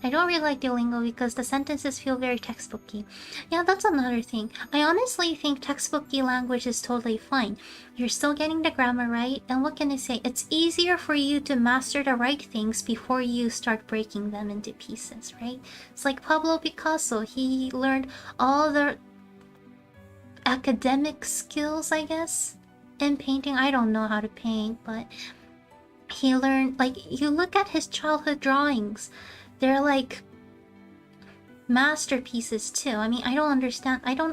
I don't really like Duolingo because the sentences feel very textbooky. Yeah, that's another thing. I honestly think textbooky language is totally fine. You're still getting the grammar right, and what can I say? It's easier for you to master the right things before you start breaking them into pieces, right? It's like Pablo Picasso. He learned all the academic skills, I guess, in painting. I don't know how to paint, but he learned, like, you look at his childhood drawings. They're like masterpieces too. I mean, I don't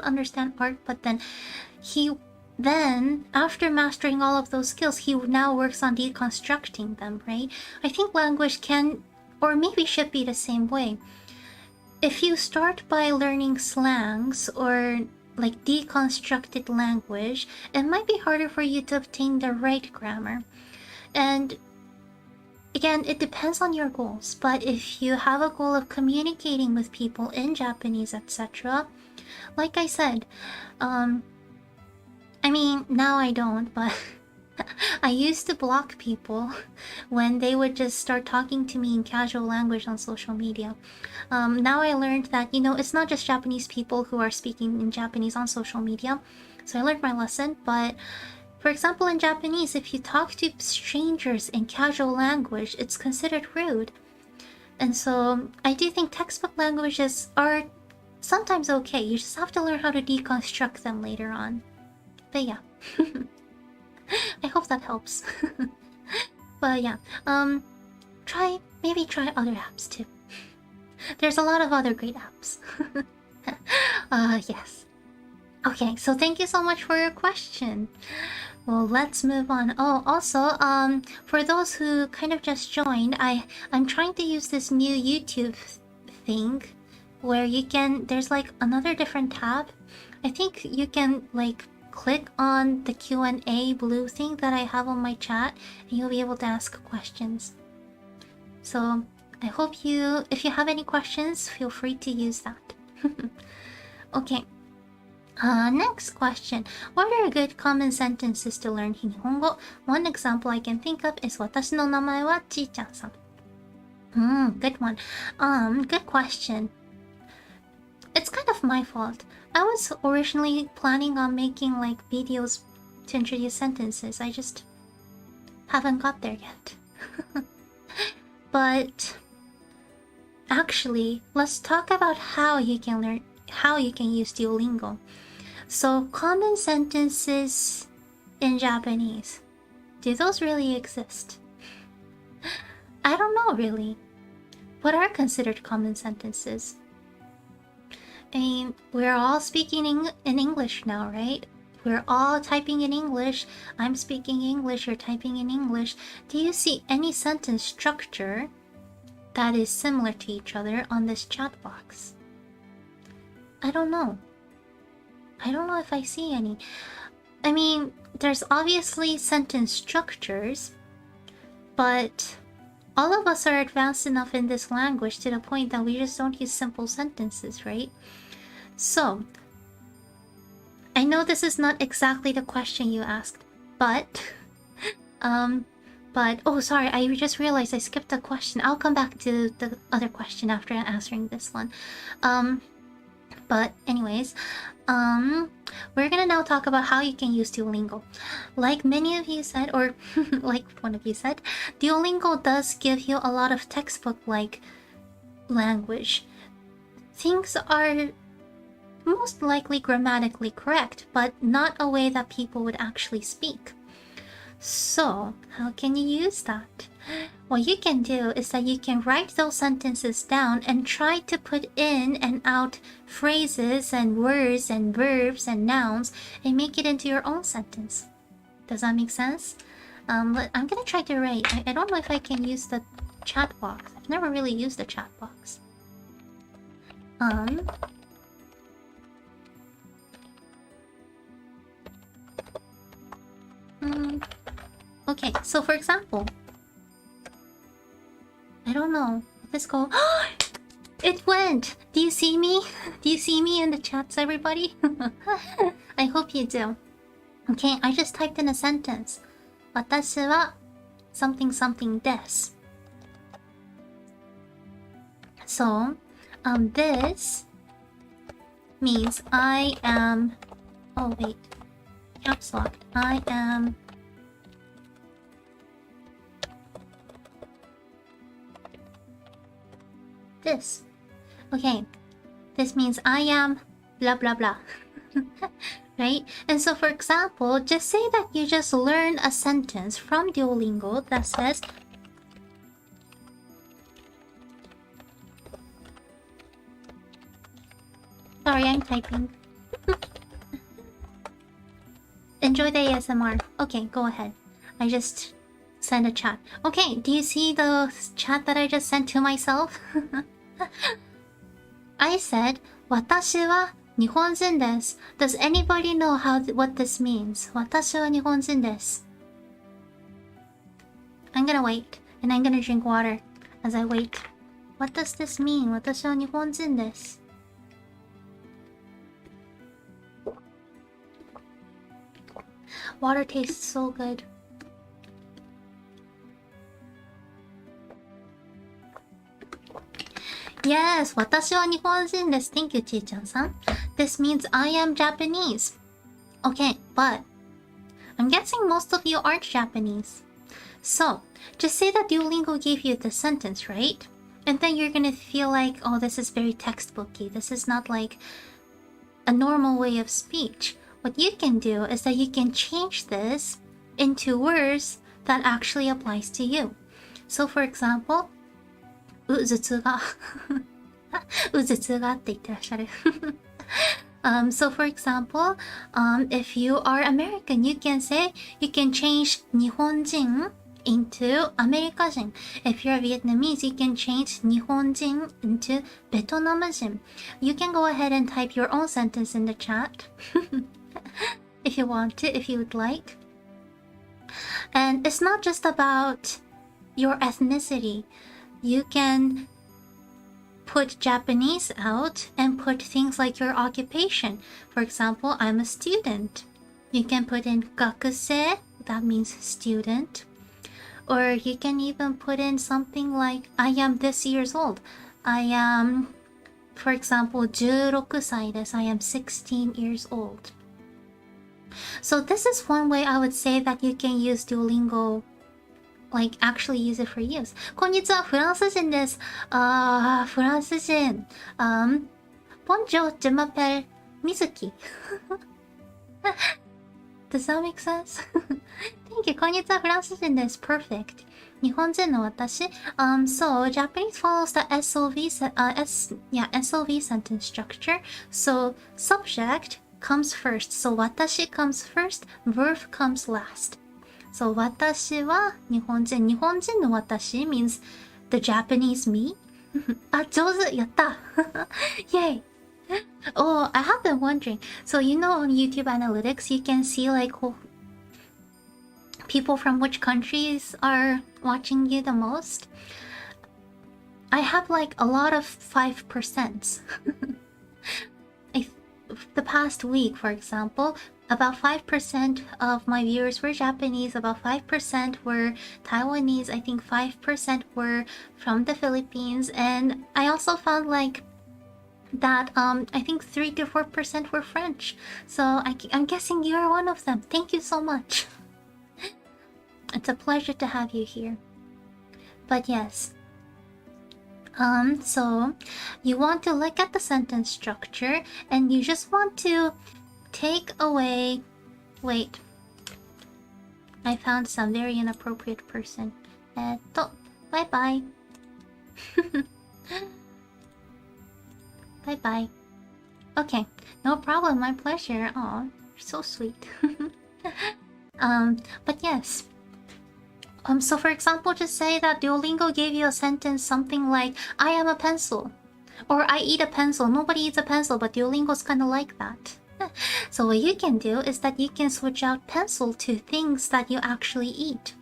understand art, but then after mastering all of those skills, he now works on deconstructing them, right? I think language can, or maybe should be the same way. If you start by learning slangs or like deconstructed language, it might be harder for you to obtain the right grammar. And again, it depends on your goals, but if you have a goal of communicating with people in Japanese, etc., like I said, I mean, now I don't, but I used to block people when they would just start talking to me in casual language on social media. Now I learned that, you know, it's not just Japanese people who are speaking in Japanese on social media, so I learned my lesson, but for example, in Japanese, if you talk to strangers in casual language, it's considered rude. And so, I do think textbook languages are sometimes okay. You just have to learn how to deconstruct them later on. But yeah. I hope that helps. But yeah, maybe try other apps too. There's a lot of other great apps. Yes. Okay, so thank you so much for your question. Well, let's move on. Oh, also, for those who kind of just joined, I'm trying to use this new YouTube thing where you can, there's like another different tab. I think you can like click on the Q&A blue thing that I have on my chat and you'll be able to ask questions. So I hope if you have any questions, feel free to use that. Okay. Next question. What are good common sentences to learn Nihongo? One example I can think of is 私の名前はちーちゃんさん. Good one. Good question. It's kind of my fault. I was originally planning on making like videos to introduce sentences. I just haven't got there yet. But actually, let's talk about how you can use Duolingo. So, common sentences in Japanese. Do those really exist? I don't know really. What are considered common sentences? I mean, we're all speaking in English now, right? We're all typing in English. I'm speaking English, you're typing in English. Do you see any sentence structure that is similar to each other on this chat box? I don't know. I don't know if I see any. I mean, there's obviously sentence structures, but all of us are advanced enough in this language to the point that we just don't use simple sentences, right? So, I know this is not exactly the question you asked, but oh sorry, I just realized I skipped a question. I'll come back to the other question after answering this one. But anyways, we're gonna now talk about how you can use Duolingo. Like many of you said, or like one of you said, Duolingo does give you a lot of textbook-like language. Things are most likely grammatically correct, but not a way that people would actually speak. So, how can you use that? What you can do is that you can write those sentences down and try to put in and out phrases and words and verbs and nouns and make it into your own sentence. Does that make sense? I'm gonna try to write. I don't know if I can use the chat box. I've never really used the chat box. Okay, so for example, I don't know. Let's go. It went! Do you see me? Do you see me in the chats, everybody? I hope you do. Okay, I just typed in a sentence. 私は something something です. So, this means I am... Oh, wait. Caps locked. I am... this. Okay, this means I am blah blah blah. Right? And so for example, just say that you just learn a sentence from Duolingo that says sorry, I'm typing. Enjoy the ASMR. Okay, go ahead. I just sent a chat. Okay, do you see the chat that I just sent to myself? I said, 私は日本人です. Does anybody know what this means? 私は日本人です. I'm gonna wait, and I'm gonna drink water as I wait. What does this mean? 私は日本人です. Water tastes so good. Yes, 私は日本人です. Thank you, Chi-chan-san. This means I am Japanese. Okay, but I'm guessing most of you aren't Japanese. So, just say that Duolingo gave you the sentence, right? And then you're gonna feel like, oh, this is very textbooky. This is not like a normal way of speech. What you can do is that you can change this into words that actually applies to you. So, for example, うずつがうずつがって言ってらっしゃる So for example, if you are American, you can change 日本人 into アメリカ人. If you're Vietnamese, you can change 日本人 into ベトナム人. You can go ahead and type your own sentence in the chat if you want to, if you would like. And it's not just about your ethnicity. You can put Japanese out and put things like your occupation. For example, I'm a student. You can put in 学生, that means student. Or you can even put in something like I am this years old. I am, for example, 16歳です. I am 16 years old. So this is one way I would say that you can use Duolingo, like actually use it for use. こんにちは、フランス人です。フランス人。Bonjour, je m'appelle Mizuki. Does that make sense? Thank you. こんにちは、フランス人です。Perfect. 日本人の私。So Japanese follows the SOV sentence structure. So subject comes first. So 私 comes first. Verb comes last. So 私は日本人。日本人の私 means the Japanese me. 上手やった Yay. Oh, I have been wondering. So you know on YouTube Analytics, you can see like people from which countries are watching you the most. I have like a lot of 5%. The past week, for example, about 5% of my viewers were Japanese, about 5% were Taiwanese, I think 5% were from the Philippines, and I also found like that I think 3 to 4% were French. So I'm guessing you're one of them. Thank you so much. It's a pleasure to have you here. But yes. So you want to look at the sentence structure and you just want to take away... Wait. I found some very inappropriate person. Bye-bye. Bye-bye. Okay, no problem, my pleasure. Aw, you're so sweet. But yes. So for example, just say that Duolingo gave you a sentence something like, I am a pencil. Or I eat a pencil. Nobody eats a pencil, but Duolingo's kind of like that. So what you can do is that you can switch out pencil to things that you actually eat.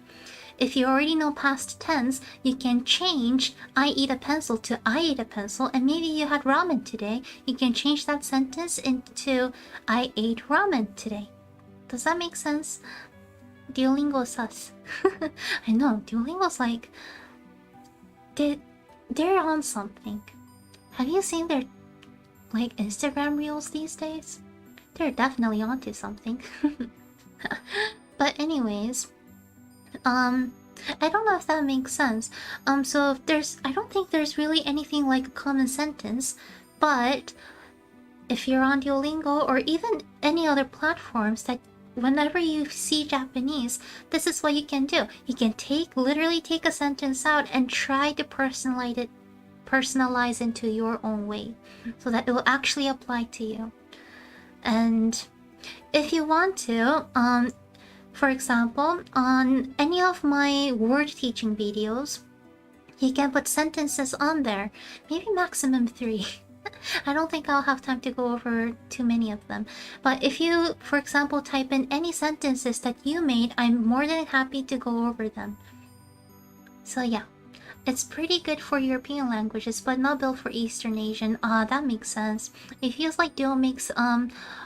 If you already know past tense, you can change I eat a pencil to I ate a pencil, and maybe you had ramen today. You can change that sentence into I ate ramen today. Does that make sense? Duolingo sus. I know, Duolingo's like... They're on something. Have you seen their like Instagram reels these days? They're definitely onto something. But anyways... I don't know if that makes sense. So if I don't think there's really anything like a common sentence, but if you're on Duolingo or even any other platforms that whenever you see Japanese, this is what you can do. You can literally take a sentence out and try to personalize into your own way so that it will actually apply to you. And if you want to, for example, on any of my word teaching videos, you can put sentences on there, maybe maximum 3. I don't think I'll have time to go over too many of them. But if you, for example, type in any sentences that you made, I'm more than happy to go over them. So yeah, it's pretty good for European languages, but not built for Eastern Asian. That makes sense. It feels like Duo makes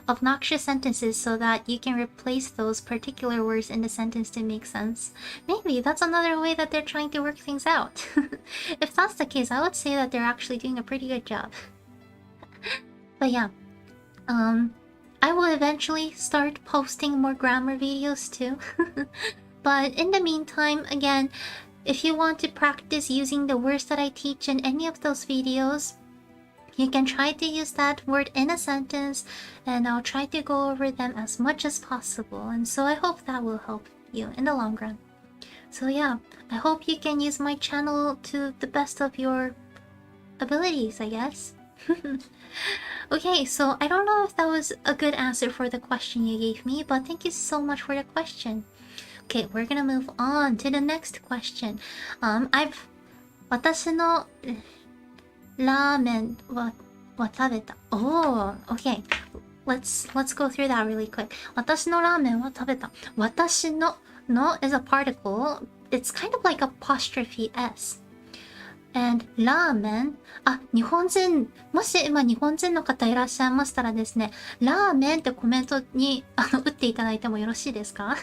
obnoxious sentences so that you can replace those particular words in the sentence to make sense. Maybe that's another way that they're trying to work things out. If that's the case, I would say that they're actually doing a pretty good job. But yeah, I will eventually start posting more grammar videos too. But in the meantime, again, if you want to practice using the words that I teach in any of those videos, you can try to use that word in a sentence, and I'll try to go over them as much as possible. And so I hope that will help you in the long run. So yeah, I hope you can use my channel to the best of your abilities, I guess. Okay, so I don't know if that was a good answer for the question you gave me, but thank you so much for the question. Okay, we're gonna move on to the next question. 私のラーメンは食べた。Oh, okay. Let's go through that really quick. 私のラーメンは食べた。私の is a particle. It's kind of like apostrophe S. And ラーメン、日本人、もし今日本人の方いらっしゃいましたらですね、ラーメンってコメントに打っていただいてもよろしいですか？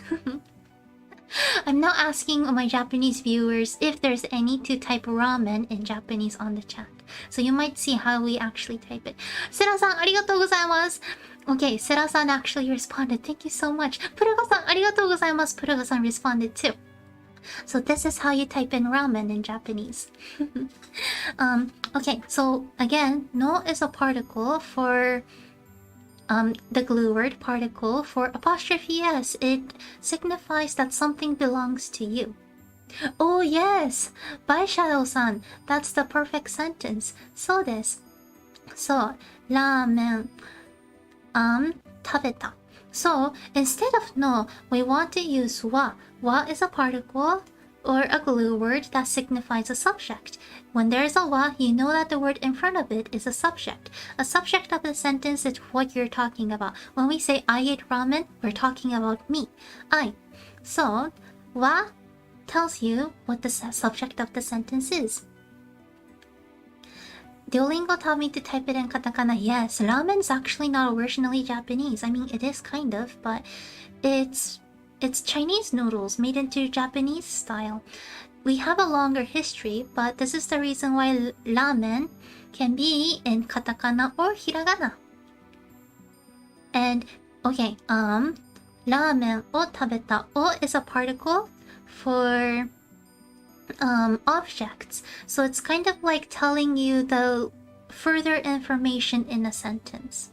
I'm now asking my Japanese viewers if there's any to type ramen in Japanese on the chat. So you might see how we actually type it. セラさん、ありがとうございます。Okay, セラさん actually responded. Thank you so much. プルガさん、ありがとうございます。プルガさん responded too. So this is how you type in ramen in Japanese. Okay, so again, no is a particle for the glue word particle. For apostrophe S, it signifies that something belongs to you. Oh yes! By Shadow-san, that's the perfect sentence. そうです。そう、ラーメン、食べた。So, instead of no, we want to use wa. Wa is a particle or a glue word that signifies a subject. When there's a wa, you know that the word in front of it is a subject. A subject of the sentence is what you're talking about. When we say I ate ramen, we're talking about me. I. So, wa tells you what the subject of the sentence is. Duolingo taught me to type it in katakana. Yes, ramen is actually not originally Japanese. I mean, it is kind of, but it's Chinese noodles made into Japanese style. We have a longer history, but this is the reason why ramen can be in katakana or hiragana. And okay, ramen o tabeta. O is a particle for objects. So it's kind of like telling you the further information in a sentence.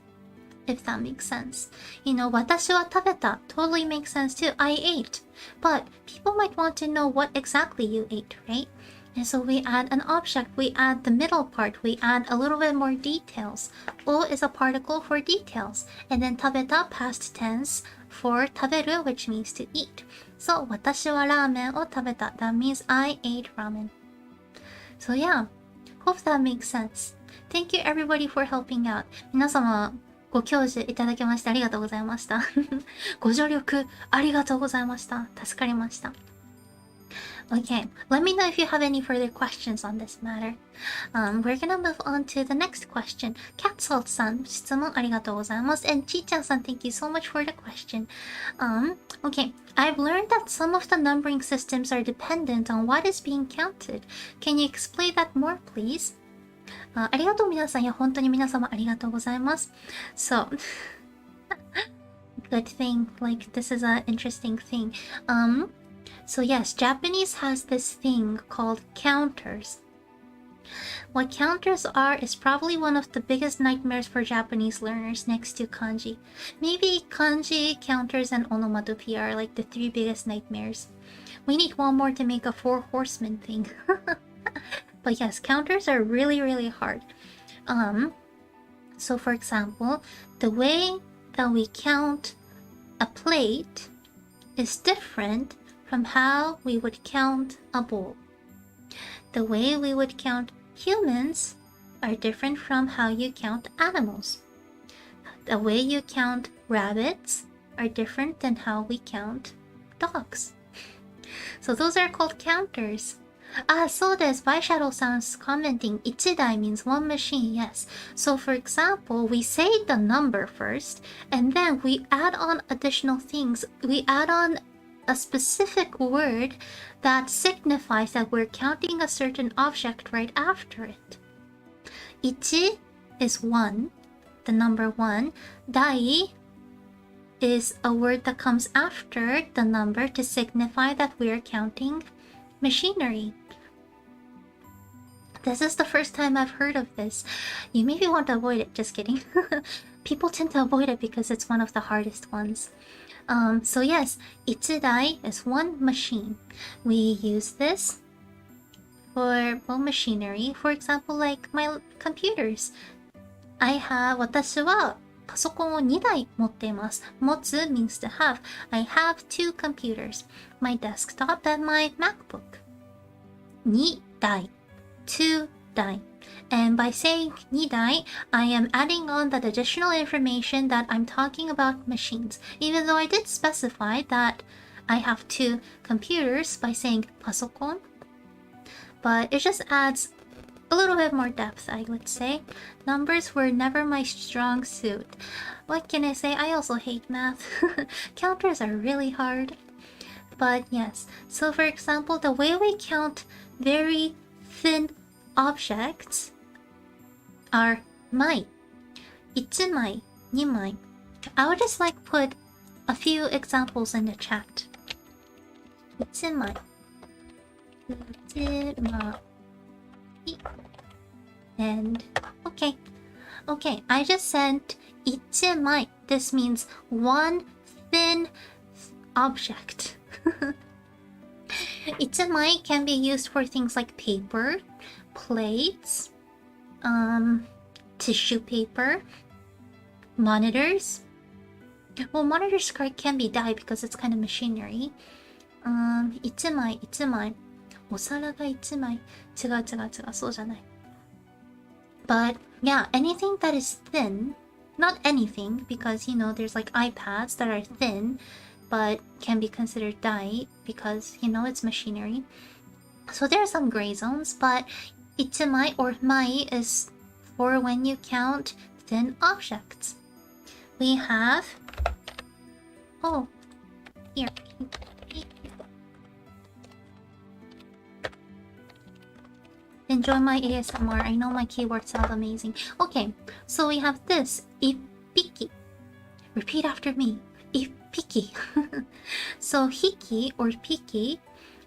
If that makes sense. You know, 私は食べた totally makes sense too. I ate. But people might want to know what exactly you ate, right? And so we add an object, we add the middle part, we add a little bit more details. O is a particle for details. And then 食べた past tense for 食べる which means to eat. So 私はラーメンを食べた that means I ate ramen. So yeah, hope that makes sense. Thank you everybody for helping out. 皆様ご教授いただきましてありがとうございました。ご助力ありがとうございました。助かりました。Okay, let me know if you have any further questions on this matter. We're gonna move on to the next question. Catsalt-san, 質問ありがとうございます。And Chi-chan-san, thank you so much for the question. Okay, I've learned that some of the numbering systems are dependent on what is being counted. Can you explain that more, please? ありがとう皆さん。いや、本当に皆様ありがとうございます。So, good thing. Like, this is an interesting thing. So yes, Japanese has this thing called counters. What counters are is probably one of the biggest nightmares for Japanese learners next to kanji. Maybe kanji, counters, and onomatopoeia are like the 3 biggest nightmares. We need one more to make a 4 horsemen thing. But yes, counters are really, really hard. So for example, the way that we count a plate is different from how we would count a bowl. The way we would count humans are different from how you count animals. The way you count rabbits are different than how we count dogs. So those are called counters. So this by Shadow-san's commenting, 1台 means one machine, yes. So for example, we say the number first, and then we add on additional things. We add on a specific word that signifies that we're counting a certain object right after it. 1 is 1, the number 1. 台 is a word that comes after the number to signify that we're counting machinery. This is the first time I've heard of this. You maybe want to avoid it, just kidding. People tend to avoid it because it's one of the hardest ones. So yes, 1台 is one machine. We use this for, well, machinery. For example, like my computers. 私はパソコンを2台持っています。持つ means to have. I have two computers. My desktop and my MacBook. 2台 2台 And by saying 2台, I am adding on that additional information that I'm talking about machines. Even though I did specify that I have two computers by saying パソコン. But it just adds a little bit more depth, I would say. Numbers were never my strong suit. What can I say? I also hate math. Counters are really hard. But yes, so for example, the way we count very thin objects are 枚 1枚 2枚 I would just like put a few examples in the chat. 1枚 1枚 and okay, I just sent 1枚. This means one thin object. 1枚 can be used for things like paper, plates, tissue paper, monitors. Well, monitors can be die because it's kind of machinery. 1枚 1枚 お皿が1枚 違うそうじゃない But yeah, anything that is thin, not anything, because you know there's like iPads that are thin but can be considered die because you know it's machinery. So there are some gray zones, but 1枚 or 枚 is for when you count thin objects. We have here. Enjoy my ASMR. I know my keywords sound amazing. Okay, so we have this. 1匹. Repeat after me. 1匹. So 匹 or 匹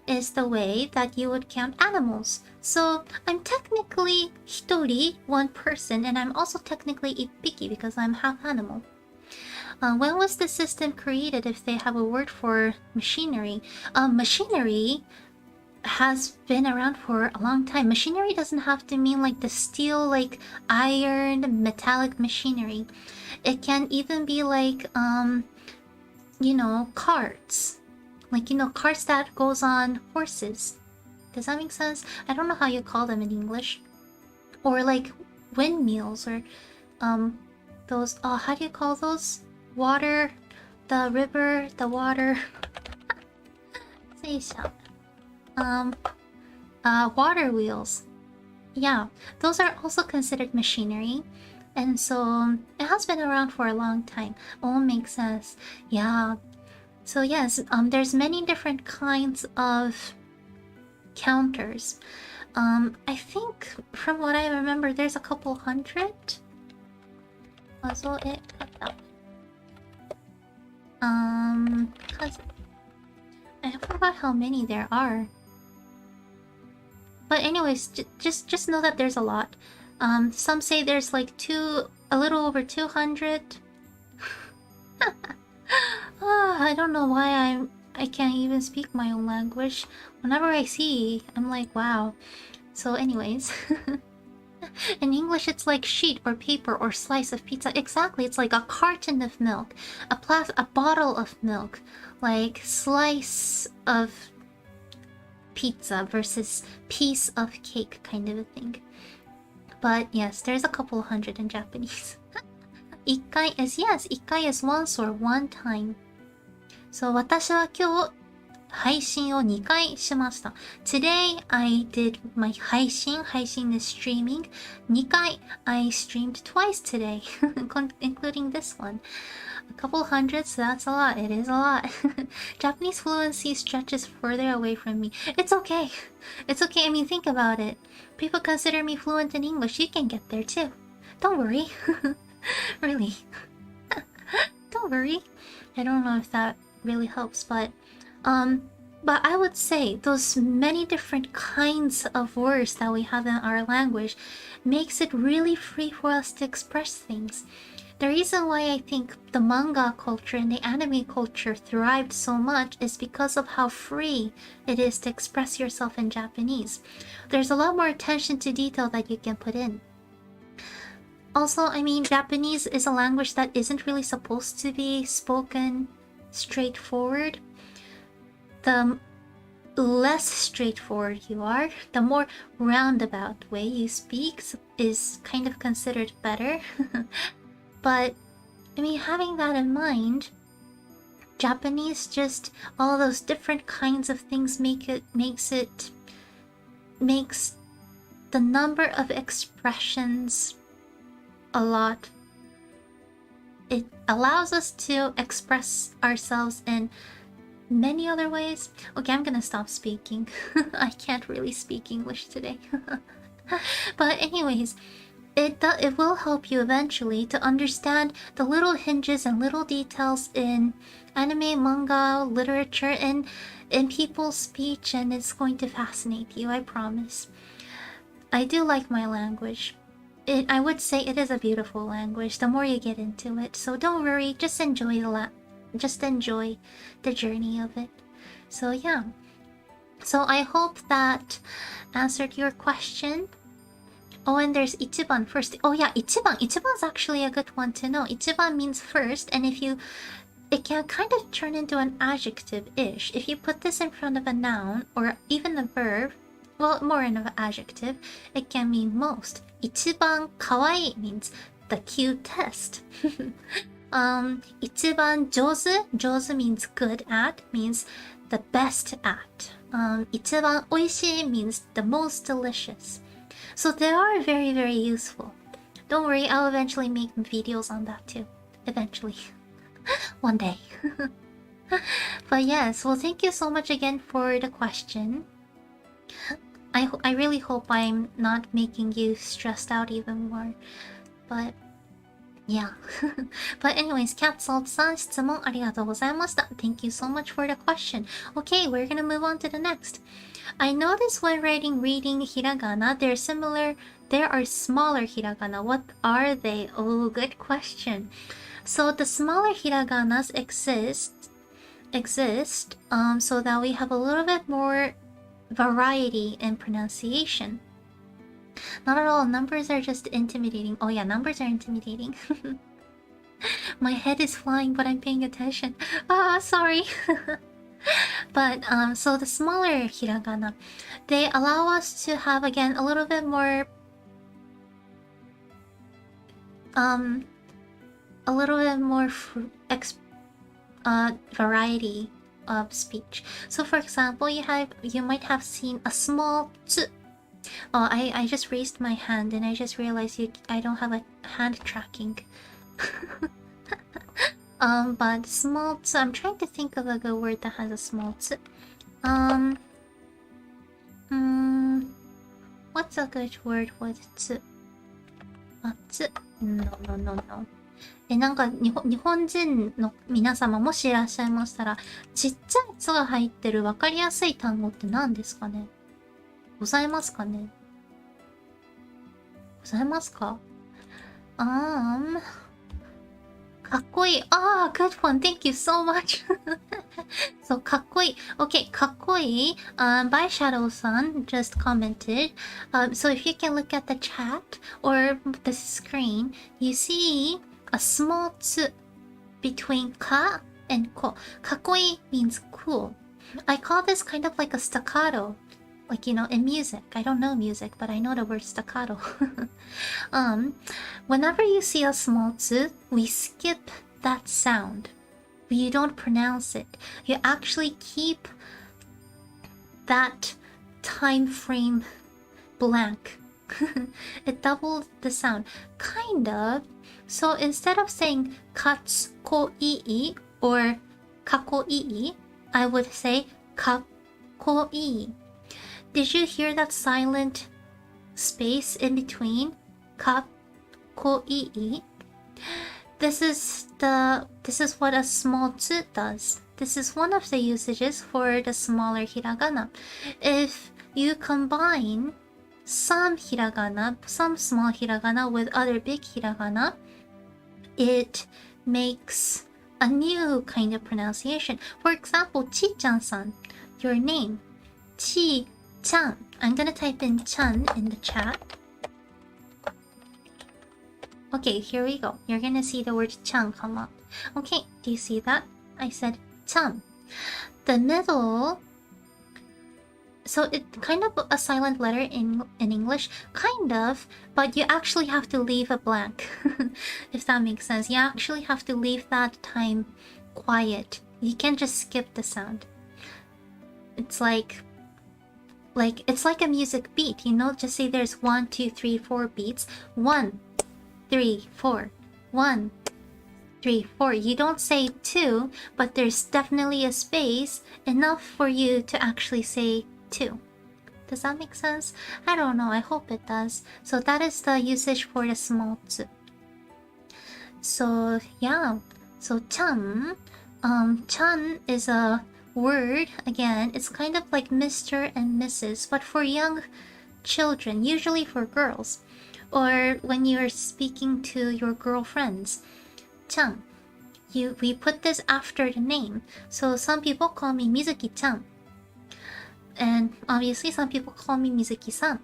is the way that you would count animals. So I'm technically 一人, one person, and I'm also technically 1匹 because I'm half animal. When was the system created if they have a word for machinery? Machinery has been around for a long time. Machinery doesn't have to mean like the steel, like iron, metallic machinery. It can even be like, you know, carts. Like, you know, carts that goes on horses. Does that make sense? I don't know how you call them in English. Or like windmills or those, how do you call those? Water, the river, the water. Water wheels. Yeah, those are also considered machinery. And so it has been around for a long time. All makes sense. Yeah. So yes, there's many different kinds of counters. I think from what I remember, there's a couple hundred. I forgot how many there are. But anyways, just know that there's a lot. Some say there's like a little over 200. I don't know why I can't even speak my own language. Whenever I see, I'm like, wow. So anyways. In English, it's like sheet or paper or slice of pizza. Exactly, it's like a carton of milk, a bottle of milk, like slice of pizza versus piece of cake kind of a thing. But yes, there's a couple hundred in Japanese. 1回 is yes, 1回 is once or one time. So 私は今日配信を2回しました。Today I did my 配信 is streaming. 2回 I streamed twice today, including this one. A couple hundred, so that's a lot. It is a lot. Japanese fluency stretches further away from me. It's okay. It's okay. I mean, think about it. People consider me fluent in English. You can get there too. Don't worry. Really. Don't worry. I don't know if that really helps, but I would say those many different kinds of words that we have in our language makes it really free for us to express things. The reason why I think the manga culture and the anime culture thrived so much is because of how free it is to express yourself in Japanese. There's a lot more attention to detail that you can put in. Also, I mean, Japanese is a language that isn't really supposed to be spoken straightforward. The less straightforward you are, the more roundabout way you speak is kind of considered better. But, I mean, having that in mind, Japanese, just all those different kinds of things makes the number of expressions a lot. It allows us to express ourselves in many other ways. Okay, I'm gonna stop speaking. I can't really speak English today. But anyways, it will help you eventually to understand the little hinges and little details in anime, manga, literature, and in people's speech, and it's going to fascinate you, I promise. I do like my language. I would say it is a beautiful language the more you get into it. So don't worry, just enjoy the journey of it. So yeah. So I hope that answered your question. Oh, and there's ichiban first. Oh yeah, ichiban. Ichiban's actually a good one to know. Ichiban means first, and it can kind of turn into an adjective-ish. If you put this in front of a noun or even a verb, well, more in an adjective, it can mean most. Ichiban kawaii means the cutest. Ichiban jozu, jozu means good at, means the best at. Ichiban oishii means the most delicious. So they are very, very useful. Don't worry, I'll eventually make videos on that too. Eventually. One day. But yes, well, thank you so much again for the question. I really hope I'm not making you stressed out even more. But yeah. But anyways, Cat Salt-san, 質問ありがとうございました. Thank you so much for the question. Okay, we're gonna move on to the next. I noticed when reading hiragana, there are smaller hiragana. What are they? Oh, good question. So the smaller hiraganas exist so that we have a little bit more variety in pronunciation. Not at all, numbers are just intimidating. Oh yeah, numbers are intimidating. My head is flying, but I'm paying attention. Sorry. But so the smaller hiragana, they allow us to have again a little bit more variety of speech. So for example, you might have seen a small tsu. Oh, I just raised my hand and I just realized I don't have a hand tracking. But small tsu, I'm trying to think of a good word that has a small tsu. What's a good word with tsu? Tsu? No. なんか日本人の皆様もしいらっしゃいましたら、ちっちゃい「つ」が入ってる分かりやすい単語って何ですかね？ございますかね？ございますか？かっこいい。Good one. Thank you so much. So, かっこいい。Okay, かっこいい。By Shadow-san just commented. So if you can look at the chat or the screen, you see a small tsu between ka and ko. かっこいい means cool. I call this kind of like a staccato. Like, you know, in music. I don't know music, but I know the word staccato. Whenever you see a small tsu, we skip that sound. You don't pronounce it. You actually keep that time frame blank. It doubles the sound. Kind of. So instead of saying katsukoi or kakoi, I would say kakkoi. Did you hear that silent space in between? Kakkoi. This is what a small tsu does. This is one of the usages for the smaller hiragana. If you combine some small hiragana with other big hiragana, it makes a new kind of pronunciation. For example, Chi-chan-san, your name. Chi-chan. I'm gonna type in chan in the chat. Okay, here we go. You're gonna see the word chan come up. Okay, do you see that? I said chan. The middle, so it's kind of a silent letter in English, kind of, but you actually have to leave a blank, if that makes sense. You actually have to leave that time quiet. You can't just skip the sound. It's like it's like a music beat, you know? Just say there's 1, 2, 3, 4 beats. 1, 3, 4. 1, 3, 4. You don't say 2, but there's definitely a space enough for you to actually say 2. Does that make sense? I don't know. I hope it does. So that is the usage for the small tsu. So yeah. So chan. Chan is a word. Again, it's kind of like Mr. and Mrs. but for young children, usually for girls. Or when you're speaking to your girlfriends. Chan. We put this after the name. So some people call me Mizuki-chan. And obviously some people call me Mizuki-san.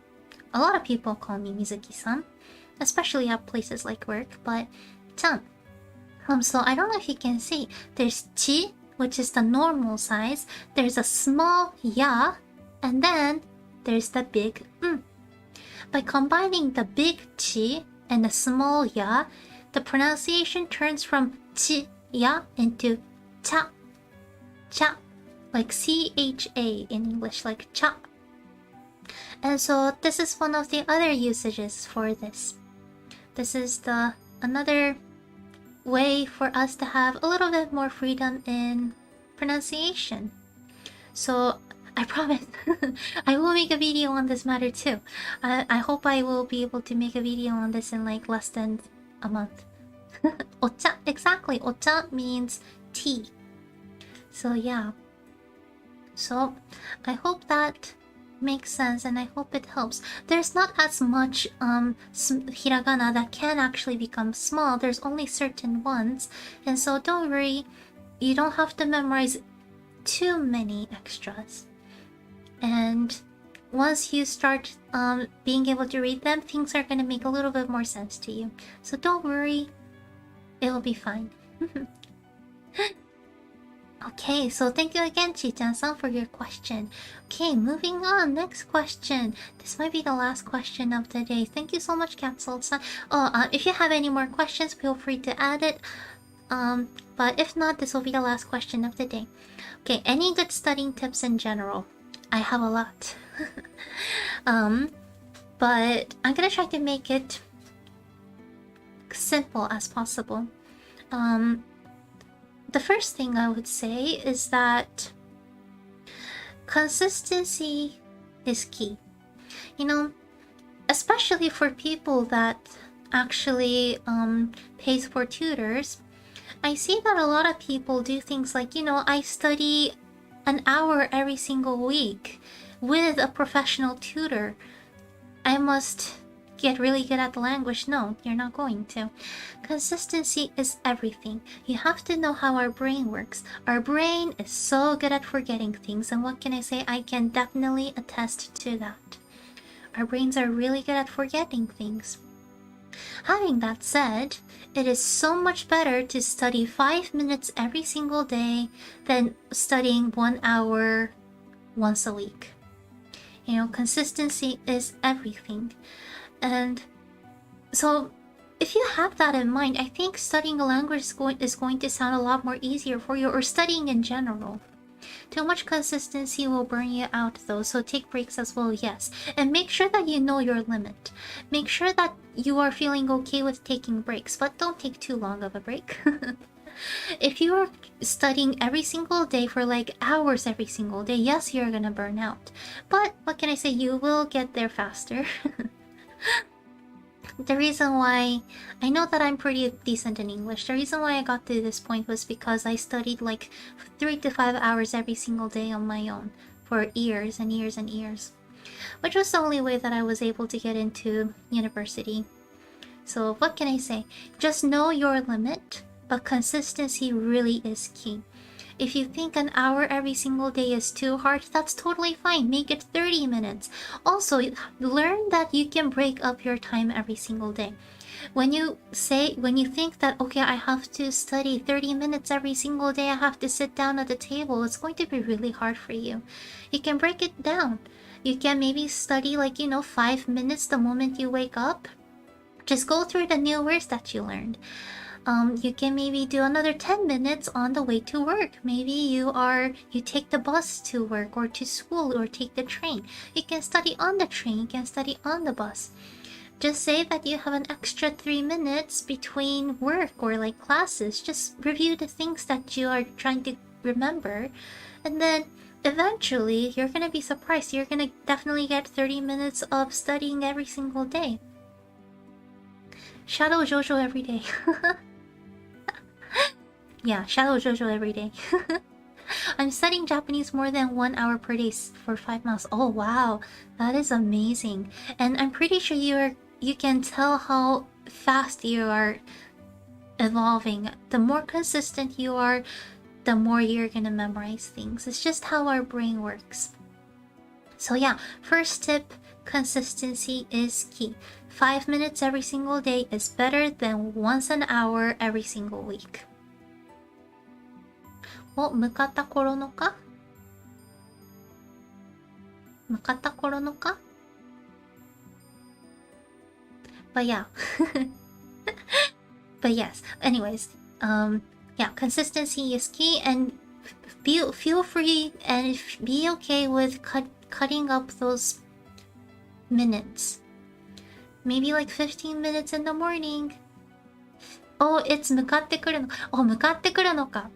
A lot of people call me Mizuki-san. Especially at places like work. But chan. So I don't know if you can see. There's chi, which is the normal size. There's a small ya. And then there's the big By combining the big chi and the small ya, the pronunciation turns from chi ya into cha. Cha. Like C-H-A in English, like cha. And so this is one of the other usages for this. This is another way for us to have a little bit more freedom in pronunciation. So I promise I will make a video on this matter too. I hope I will be able to make a video on this in like less than a month. Ocha, exactly. Ocha means tea. So yeah. So I hope that makes sense and I hope it helps. There's not as much hiragana that can actually become small. There's only certain ones. And so don't worry, you don't have to memorize too many extras. And once you start being able to read them, things are going to make a little bit more sense to you. So don't worry, it'll be fine. Okay, so thank you again, Chi-chan-san, for your question. Okay, moving on. Next question. This might be the last question of the day. Thank you so much, Capsule-san. If you have any more questions, feel free to add it. But if not, this will be the last question of the day. Okay, any good studying tips in general? I have a lot. But I'm gonna try to make it simple as possible. The first thing I would say is that consistency is key. You know, especially for people that actually pays for tutors. I see that a lot of people do things like, you know, I study an hour every single week with a professional tutor. I must get really good at the language. No, you're not going to. Consistency is everything. You have to know how our brain works. Our brain is so good at forgetting things, and what can I say? I can definitely attest to that. Our brains are really good at forgetting things. Having that said, it is so much better to study 5 minutes every single day than studying 1 hour once a week. You know, consistency is everything. And so if you have that in mind, I think studying a language is going to sound a lot more easier for you, or studying in general. Too much consistency will burn you out though, so take breaks as well, yes. And make sure that you know your limit. Make sure that you are feeling okay with taking breaks, but don't take too long of a break. If you are studying every single day for like hours every single day, yes, you're gonna burn out. But what can I say? You will get there faster. The reason why I know that I'm pretty decent in English, the reason why I got to this point was because I studied like 3 to 5 hours every single day on my own for years and years and years, which was the only way that I was able to get into university. So what can I say? Just know your limit, but consistency really is key. If you think an hour every single day is too hard, that's totally fine. Make it 30 minutes. Also, learn that you can break up your time every single day. when you think that, okay, I have to study 30 minutes every single day, I have to sit down at the table, it's going to be really hard for you. You can break it down. You can maybe study 5 minutes the moment you wake up. Just go through the new words that you learned. You can maybe do another 10 minutes on the way to work. Maybe you take the bus to work or to school or take the train. You can study on the train, you can study on the bus. Just say that you have an extra 3 minutes between work or classes. Just review the things that you are trying to remember. And then eventually you're gonna be surprised. You're gonna definitely get 30 minutes of studying every single day. Shadow JoJo every day. Yeah, Shadow JoJo every day. I'm studying Japanese more than 1 hour per day for 5 months. Oh wow, that is amazing. And I'm pretty sure you can tell how fast you are evolving. The more consistent you are, the more you're gonna memorize things. It's just how our brain works. So yeah, first tip, consistency is key. 5 minutes every single day is better than once an hour every single week. お、向かった頃のか？向かった頃のか？ But yeah. But yes, anyways, yeah, consistency is key, and feel free and be okay with cutting up those minutes. Maybe 15 minutes in the morning. Oh, it's 向かってくるのか。Oh, 向かってくるのか。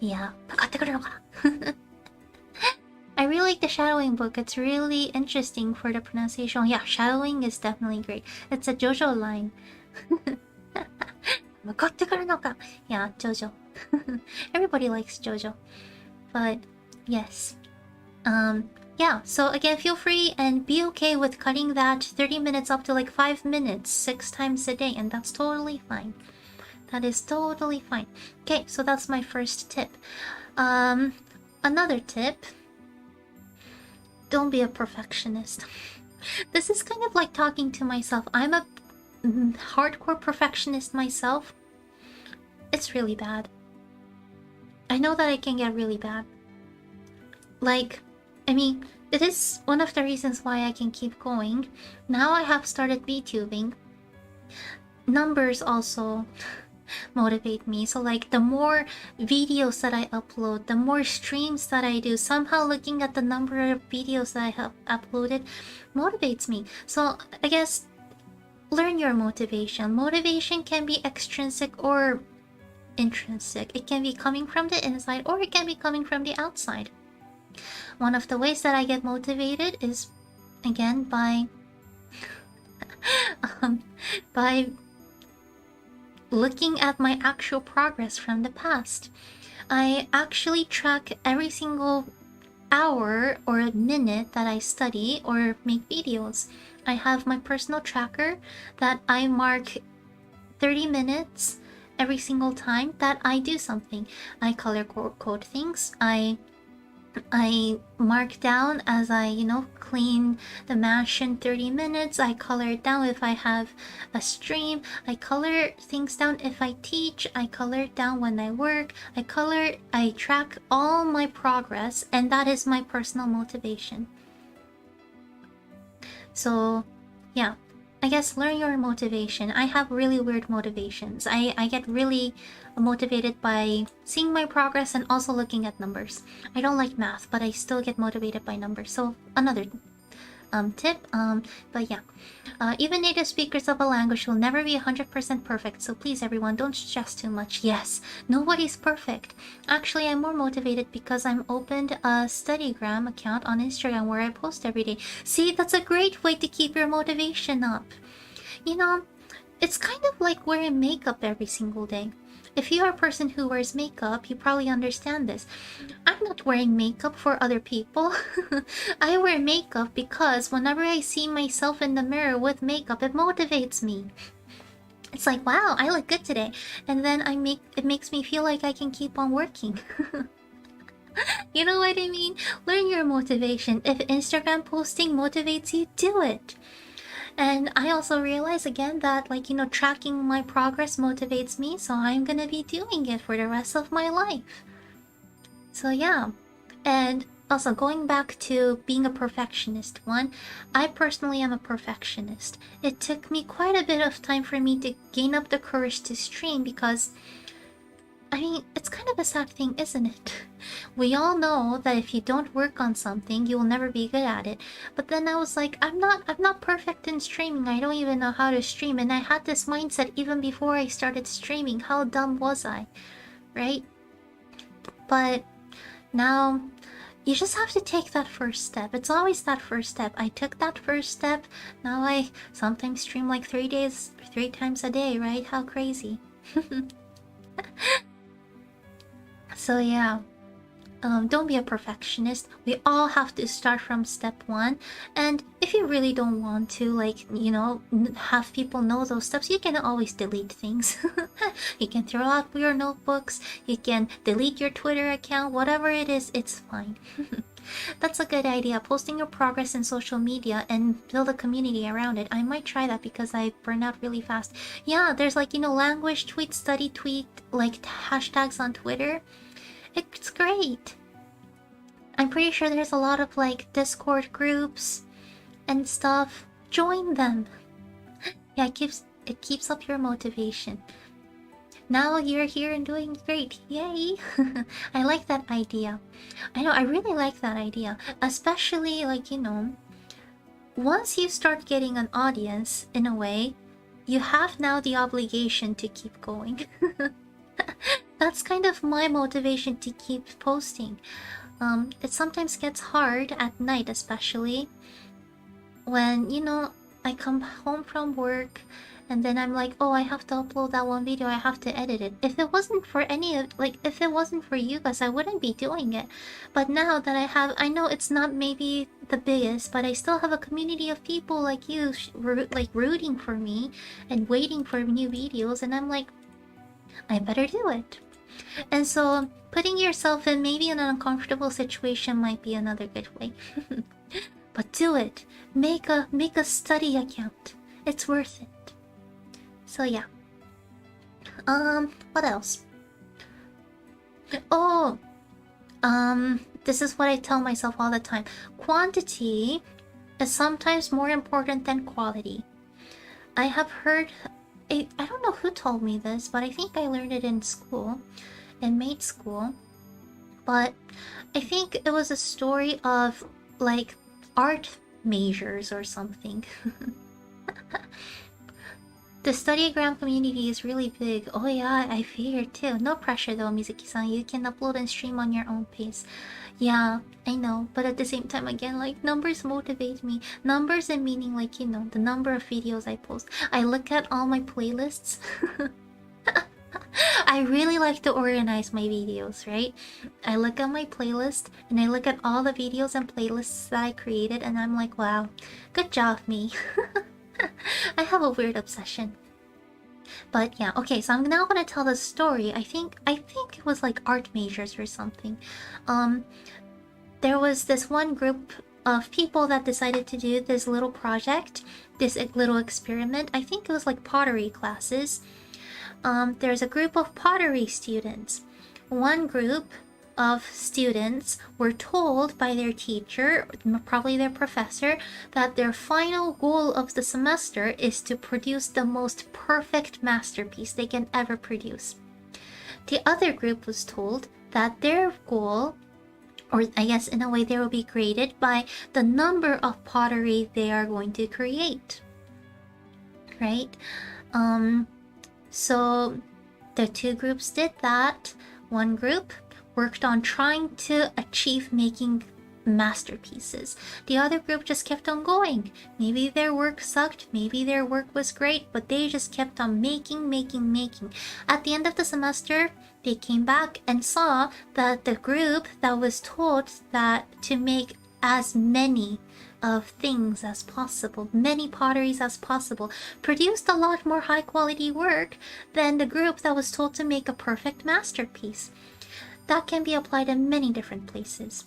いや、向かってくるのか。I really like the shadowing book. It's really interesting for the pronunciation. Yeah, shadowing is definitely great. It's a JoJo line. 向かってくるのか。Yeah, JoJo. Everybody likes JoJo. But yes. Yeah, so again, feel free and be okay with cutting that 30 minutes up to 5 minutes 6 times a day, and that's totally fine. That is totally fine. Okay, so that's my first tip. Another tip. Don't be a perfectionist. This is kind of like talking to myself. I'm a hardcore perfectionist myself. It's really bad. I know that it can get really bad. I mean, it is one of the reasons why I can keep going. Now I have started VTubing. Numbers also motivate me. So the more videos that I upload, the more streams that I do, somehow looking at the number of videos that I have uploaded motivates me. So I guess learn your motivation. Motivation can be extrinsic or intrinsic. It can be coming from the inside or it can be coming from the outside. One of the ways that I get motivated is, again, by looking at my actual progress from the past. I actually track every single hour or minute that I study or make videos. I have my personal tracker that I mark 30 minutes every single time that I do something. I color code things. I mark down as I, clean the mansion 30 minutes. I color it down if I have a stream. I color things down if I teach. I color it down when I work. I track all my progress, and that is my personal motivation. So, yeah. I guess learn your motivation. I have really weird motivations. I get really motivated by seeing my progress and also looking at numbers. I don't like math, but I still get motivated by numbers. So another tip. But yeah. Even native speakers of a language will never be 100% perfect. So please everyone, don't stress too much. Yes, nobody's perfect. Actually, I'm more motivated because I'm opened a Studygram account on Instagram where I post every day. See, that's a great way to keep your motivation up. It's kind of like wearing makeup every single day. If you are a person who wears makeup, you probably understand this. I'm not wearing makeup for other people. I wear makeup because whenever I see myself in the mirror with makeup, it motivates me. It's like, wow, I look good today. And then it makes me feel like I can keep on working. You know what I mean? Learn your motivation. If Instagram posting motivates you, do it. And I also realize again that, like, tracking my progress motivates me, so I'm gonna be doing it for the rest of my life. So yeah. And also, going back to being a perfectionist one, I personally am a perfectionist. It took me quite a bit of time for me to gain up the courage to stream because, I mean, it's kind of a sad thing, isn't it? We all know that if you don't work on something, you will never be good at it. But then I was like, I'm not perfect in streaming. I don't even know how to stream. And I had this mindset even before I started streaming. How dumb was I? Right? But now, you just have to take that first step. It's always that first step. I took that first step. Now I sometimes stream like 3 times a day, right? How crazy. So yeah, don't be a perfectionist. We all have to start from step 1. And if you really don't want to, like, have people know those steps, you can always delete things. You can throw out your notebooks, you can delete your Twitter account, whatever it is, it's fine. That's a good idea, posting your progress in social media and build a community around it. I might try that because I burn out really fast. Yeah, there's like, language tweet, study tweet, like hashtags on Twitter. It's great. I'm pretty sure there's a lot of like Discord groups and stuff. Join them. Yeah, it keeps up your motivation. Now you're here and doing great. Yay! I like that idea. I know, I really like that idea. Especially like, once you start getting an audience, in a way, you have now the obligation to keep going. That's kind of my motivation to keep posting. It sometimes gets hard at night, especially when, I come home from work and then I'm like, oh, I have to upload that one video, I have to edit it. If it wasn't for if it wasn't for you guys, I wouldn't be doing it. But now that I know it's not maybe the biggest, but I still have a community of people like you, like rooting for me and waiting for new videos, and I'm like, I better do it. And so putting yourself in maybe an uncomfortable situation might be another good way. But do it. Make a study account. It's worth it. So yeah. What else? Oh, this is what I tell myself all the time. Quantity is sometimes more important than quality. I have heard, I don't know who told me this, but I think I learned it in school, in Maid school. But I think it was a story of like art majors or something. The studiogram community is really big. Oh yeah, I figured too. No pressure though, Mizuki-san. You can upload and stream on your own pace. Yeah, I know. But at the same time, again, like, numbers motivate me. Numbers and meaning, like, the number of videos I post. I look at all my playlists. I really like to organize my videos, right? I look at my playlist and I look at all the videos and playlists that I created and I'm like, wow, good job, me. I have a weird obsession. But yeah, okay, so I'm now gonna tell the story. I think it was like art majors or something. There was this one group of people that decided to do this little project, this little experiment. I think it was like pottery classes. There's a group of pottery students. One group of students were told by their teacher, probably their professor, that their final goal of the semester is to produce the most perfect masterpiece they can ever produce. The other group was told that their goal, or I guess in a way they will be graded by the number of pottery they are going to create. Right? So the two groups did that. One group worked on trying to achieve making masterpieces. The other group just kept on going. Maybe their work sucked, maybe their work was great, but they just kept on making. At the end of the semester, they came back and saw that the group that was told that to make as many of things as possible, many potteries as possible, produced a lot more high quality work than the group that was told to make a perfect masterpiece. That can be applied in many different places.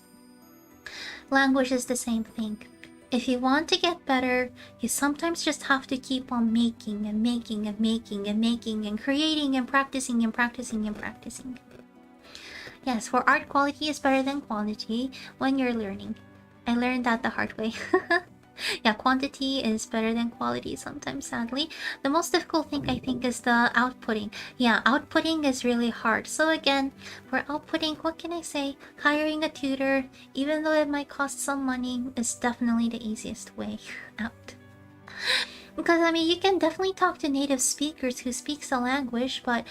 Language is the same thing. if you want to get better, you sometimes just have to keep on making and making and making and making and creating and practicing and practicing and practicing. Yes, for art, quality is better than quantity when you're learning. I learned that the hard way. Yeah, quantity is better than quality sometimes, sadly. The most difficult thing, I think, is the outputting. Yeah, outputting is really hard. So again, for outputting, what can I say? Hiring a tutor, even though it might cost some money, is definitely the easiest way out. Because, I mean, you can definitely talk to native speakers who speak the language, but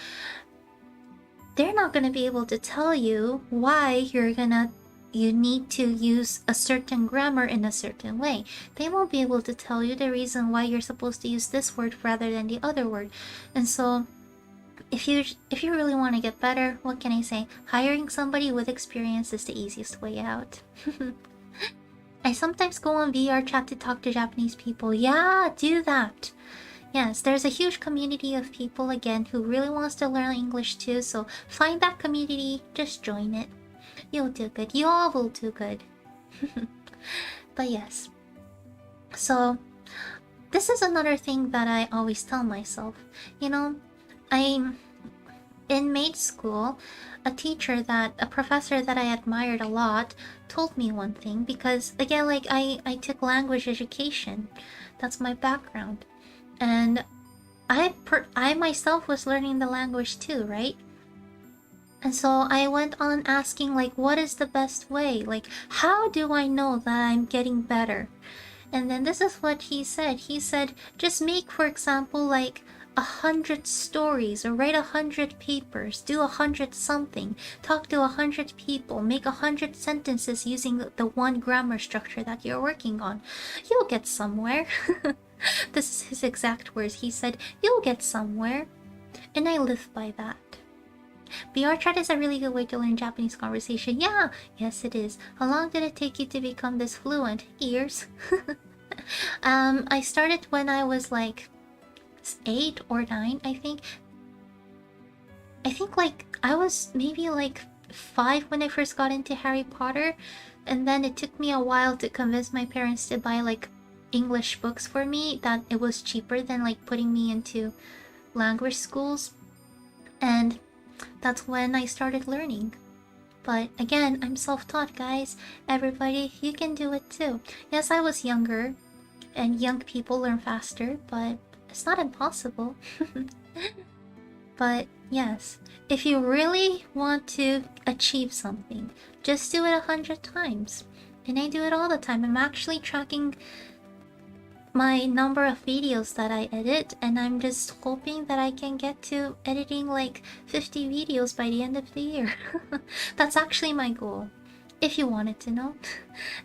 they're not going to be able to tell you why you need to use a certain grammar in a certain way. They won't be able to tell you the reason why you're supposed to use this word rather than the other word. And so, if you really want to get better, what can I say? Hiring somebody with experience is the easiest way out. I sometimes go on VR chat to talk to Japanese people. Yeah, do that. Yes, there's a huge community of people, again, who really wants to learn English too, so find that community, just join it. You'll do good. You all will do good. But yes. So, this is another thing that I always tell myself. You know, I'm in Maid school, a professor that I admired a lot told me one thing, because again, like I took language education. That's my background. And I myself was learning the language too, right? And so I went on asking, like, what is the best way? Like, how do I know that I'm getting better? And then this is what he said. He said, just make, for example, like 100 stories, or write 100 papers, do 100 something, talk to 100 people, make 100 sentences using the one grammar structure that you're working on. You'll get somewhere. This is his exact words. He said, you'll get somewhere. And I live by that. VR chat is a really good way to learn Japanese conversation. Yeah, yes it is. How long did it take you to become this fluent? Years. I started when I was like 8 or 9, I think. I think like I was maybe like 5 when I first got into Harry Potter, and then it took me a while to convince my parents to buy like English books for me, that it was cheaper than like putting me into language schools. And that's when I started learning. But again, I'm self-taught, guys. Everybody, you can do it too. Yes, I was younger, and young people learn faster, but it's not impossible. But yes, if you really want to achieve something, just do it 100 times. And I do it all the time. I'm actually tracking my number of videos that I edit, and I'm just hoping that I can get to editing like 50 videos by the end of the year. That's actually my goal, if you wanted to know.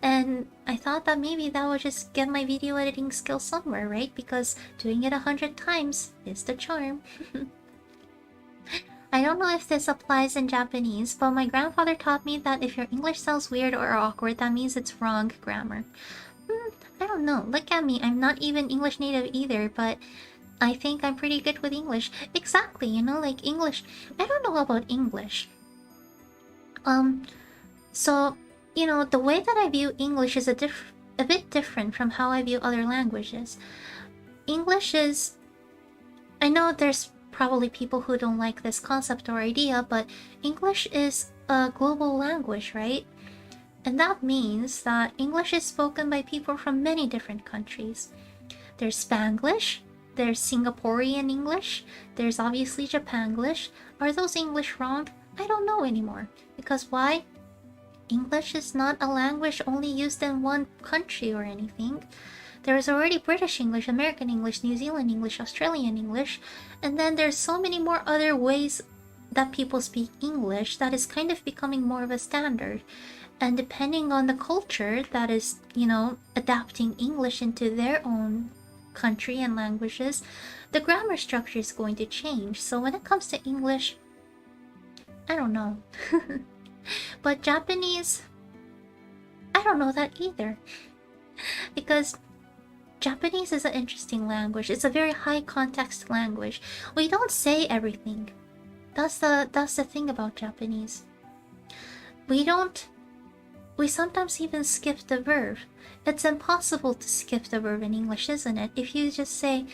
And I thought that maybe that would just get my video editing skills somewhere, right? Because doing it 100 times is the charm. I don't know if this applies in Japanese, but my grandfather taught me that if your English sounds weird or awkward, that means it's wrong grammar. I don't know. Look at me. I'm not even English native either, but I think I'm pretty good with English. Exactly, you know, like English. I don't know about English. So, you know, the way that I view English is a bit different from how I view other languages. English is... I know there's probably people who don't like this concept or idea, but English is a global language, right? And that means that English is spoken by people from many different countries. There's Spanglish, there's Singaporean English, there's obviously Japanglish. Are those English wrong? I don't know anymore. Because why? English is not a language only used in one country or anything. There is already British English, American English, New Zealand English, Australian English, and then there's so many more other ways that people speak English that is kind of becoming more of a standard. And depending on the culture that is, you know, adapting English into their own country and languages, the grammar structure is going to change. So when it comes to English, I don't know. But Japanese, I don't know that either. Because Japanese is an interesting language. It's a very high context language. We don't say everything. That's the thing about Japanese. We don't we sometimes even skip the verb. It's impossible to skip the verb in English, isn't it? If you just say,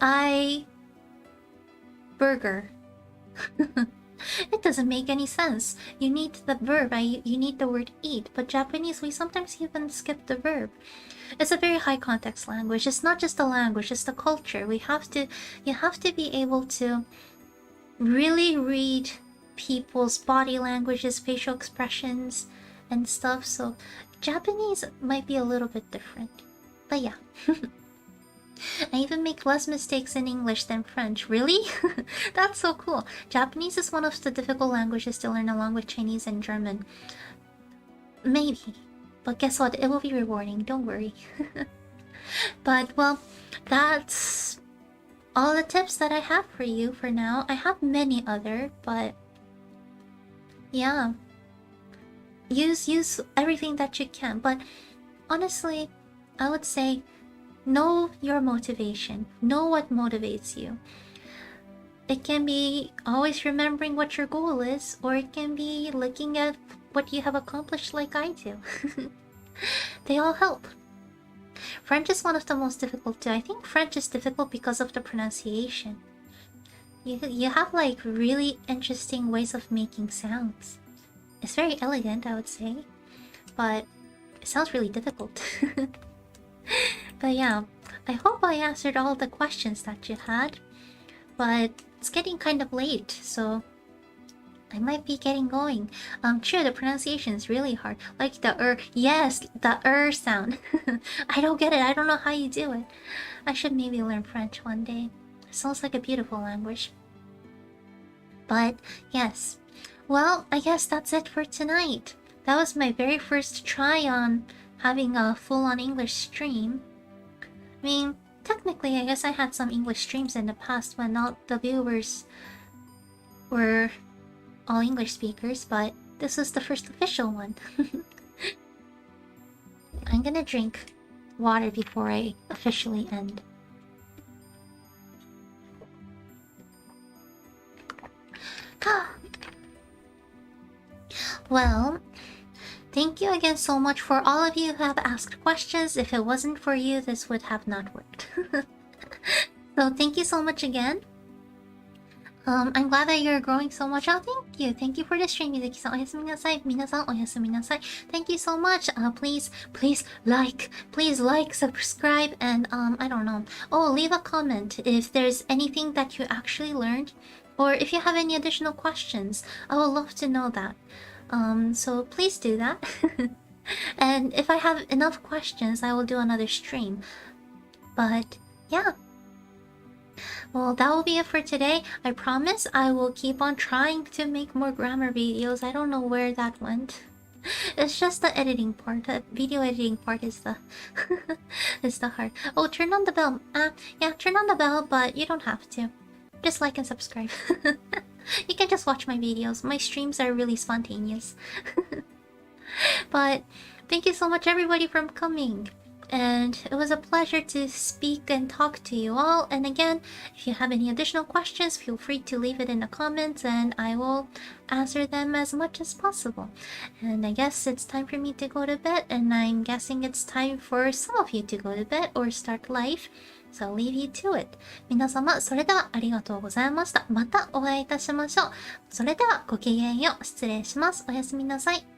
I burger. It doesn't make any sense. You need the verb, you need the word eat. But Japanese, we sometimes even skip the verb. It's a very high context language. It's not just a language, it's the culture. You have to be able to really read people's body languages, facial expressions, and stuff. So Japanese might be a little bit different. But yeah. I even make less mistakes in English than French. Really? That's so cool. Japanese is one of the difficult languages to learn along with Chinese and German. Maybe. But guess what? It will be rewarding. Don't worry. But, well, that's all the tips that I have for you for now. I have many other, but yeah. Use everything that you can. But honestly, I would say know your motivation. Know what motivates you. It can be always remembering what your goal is, or it can be looking at what you have accomplished like I do. They all help. French is one of the most difficult too. I think French is difficult because of the pronunciation. You have like really interesting ways of making sounds. It's very elegant, I would say, but it sounds really difficult. But yeah, I hope I answered all the questions that you had, but it's getting kind of late, so I might be getting going. Sure, the pronunciation is really hard. Like the yes, the sound. I don't get it. I don't know how you do it. I should maybe learn French one day. It sounds like a beautiful language. But yes, well, I guess that's it for tonight. That was my very first try on having a full-on English stream. I mean, technically, I guess I had some English streams in the past when all the viewers were all English speakers, but this was the first official one. I'm gonna drink water before I officially end. Well, thank you again so much for all of you who have asked questions. If it wasn't for you, this would have not worked. So thank you so much again. I'm glad that you're growing so much. Oh, thank you. Thank you for the stream, Mizuki-san. Oyasumi nasai. Minasan, oyasumi nasai. Thank you so much. Please like, subscribe, and I don't know. Oh, leave a comment if there's anything that you actually learned, or if you have any additional questions. I would love to know that. So please do that. And if I have enough questions, I will do another stream. But yeah. Well, that will be it for today. I promise I will keep on trying to make more grammar videos. I don't know where that went. It's just the editing part. The video editing part is the is the hard. Oh, turn on the bell. Yeah, turn on the bell, but you don't have to. Just like and subscribe. You can just watch my videos. My streams are really spontaneous. But thank you so much, everybody, for coming. And it was a pleasure to speak and talk to you all. And again, if you have any additional questions, feel free to leave it in the comments and I will answer them as much as possible. And I guess it's time for me to go to bed, and I'm guessing it's time for some of you to go to bed or start life. So I'll leave you to it. 皆様、それではありがとうございました。またお会いいたしましょう。それではごきげんよう。失礼します。おやすみなさい。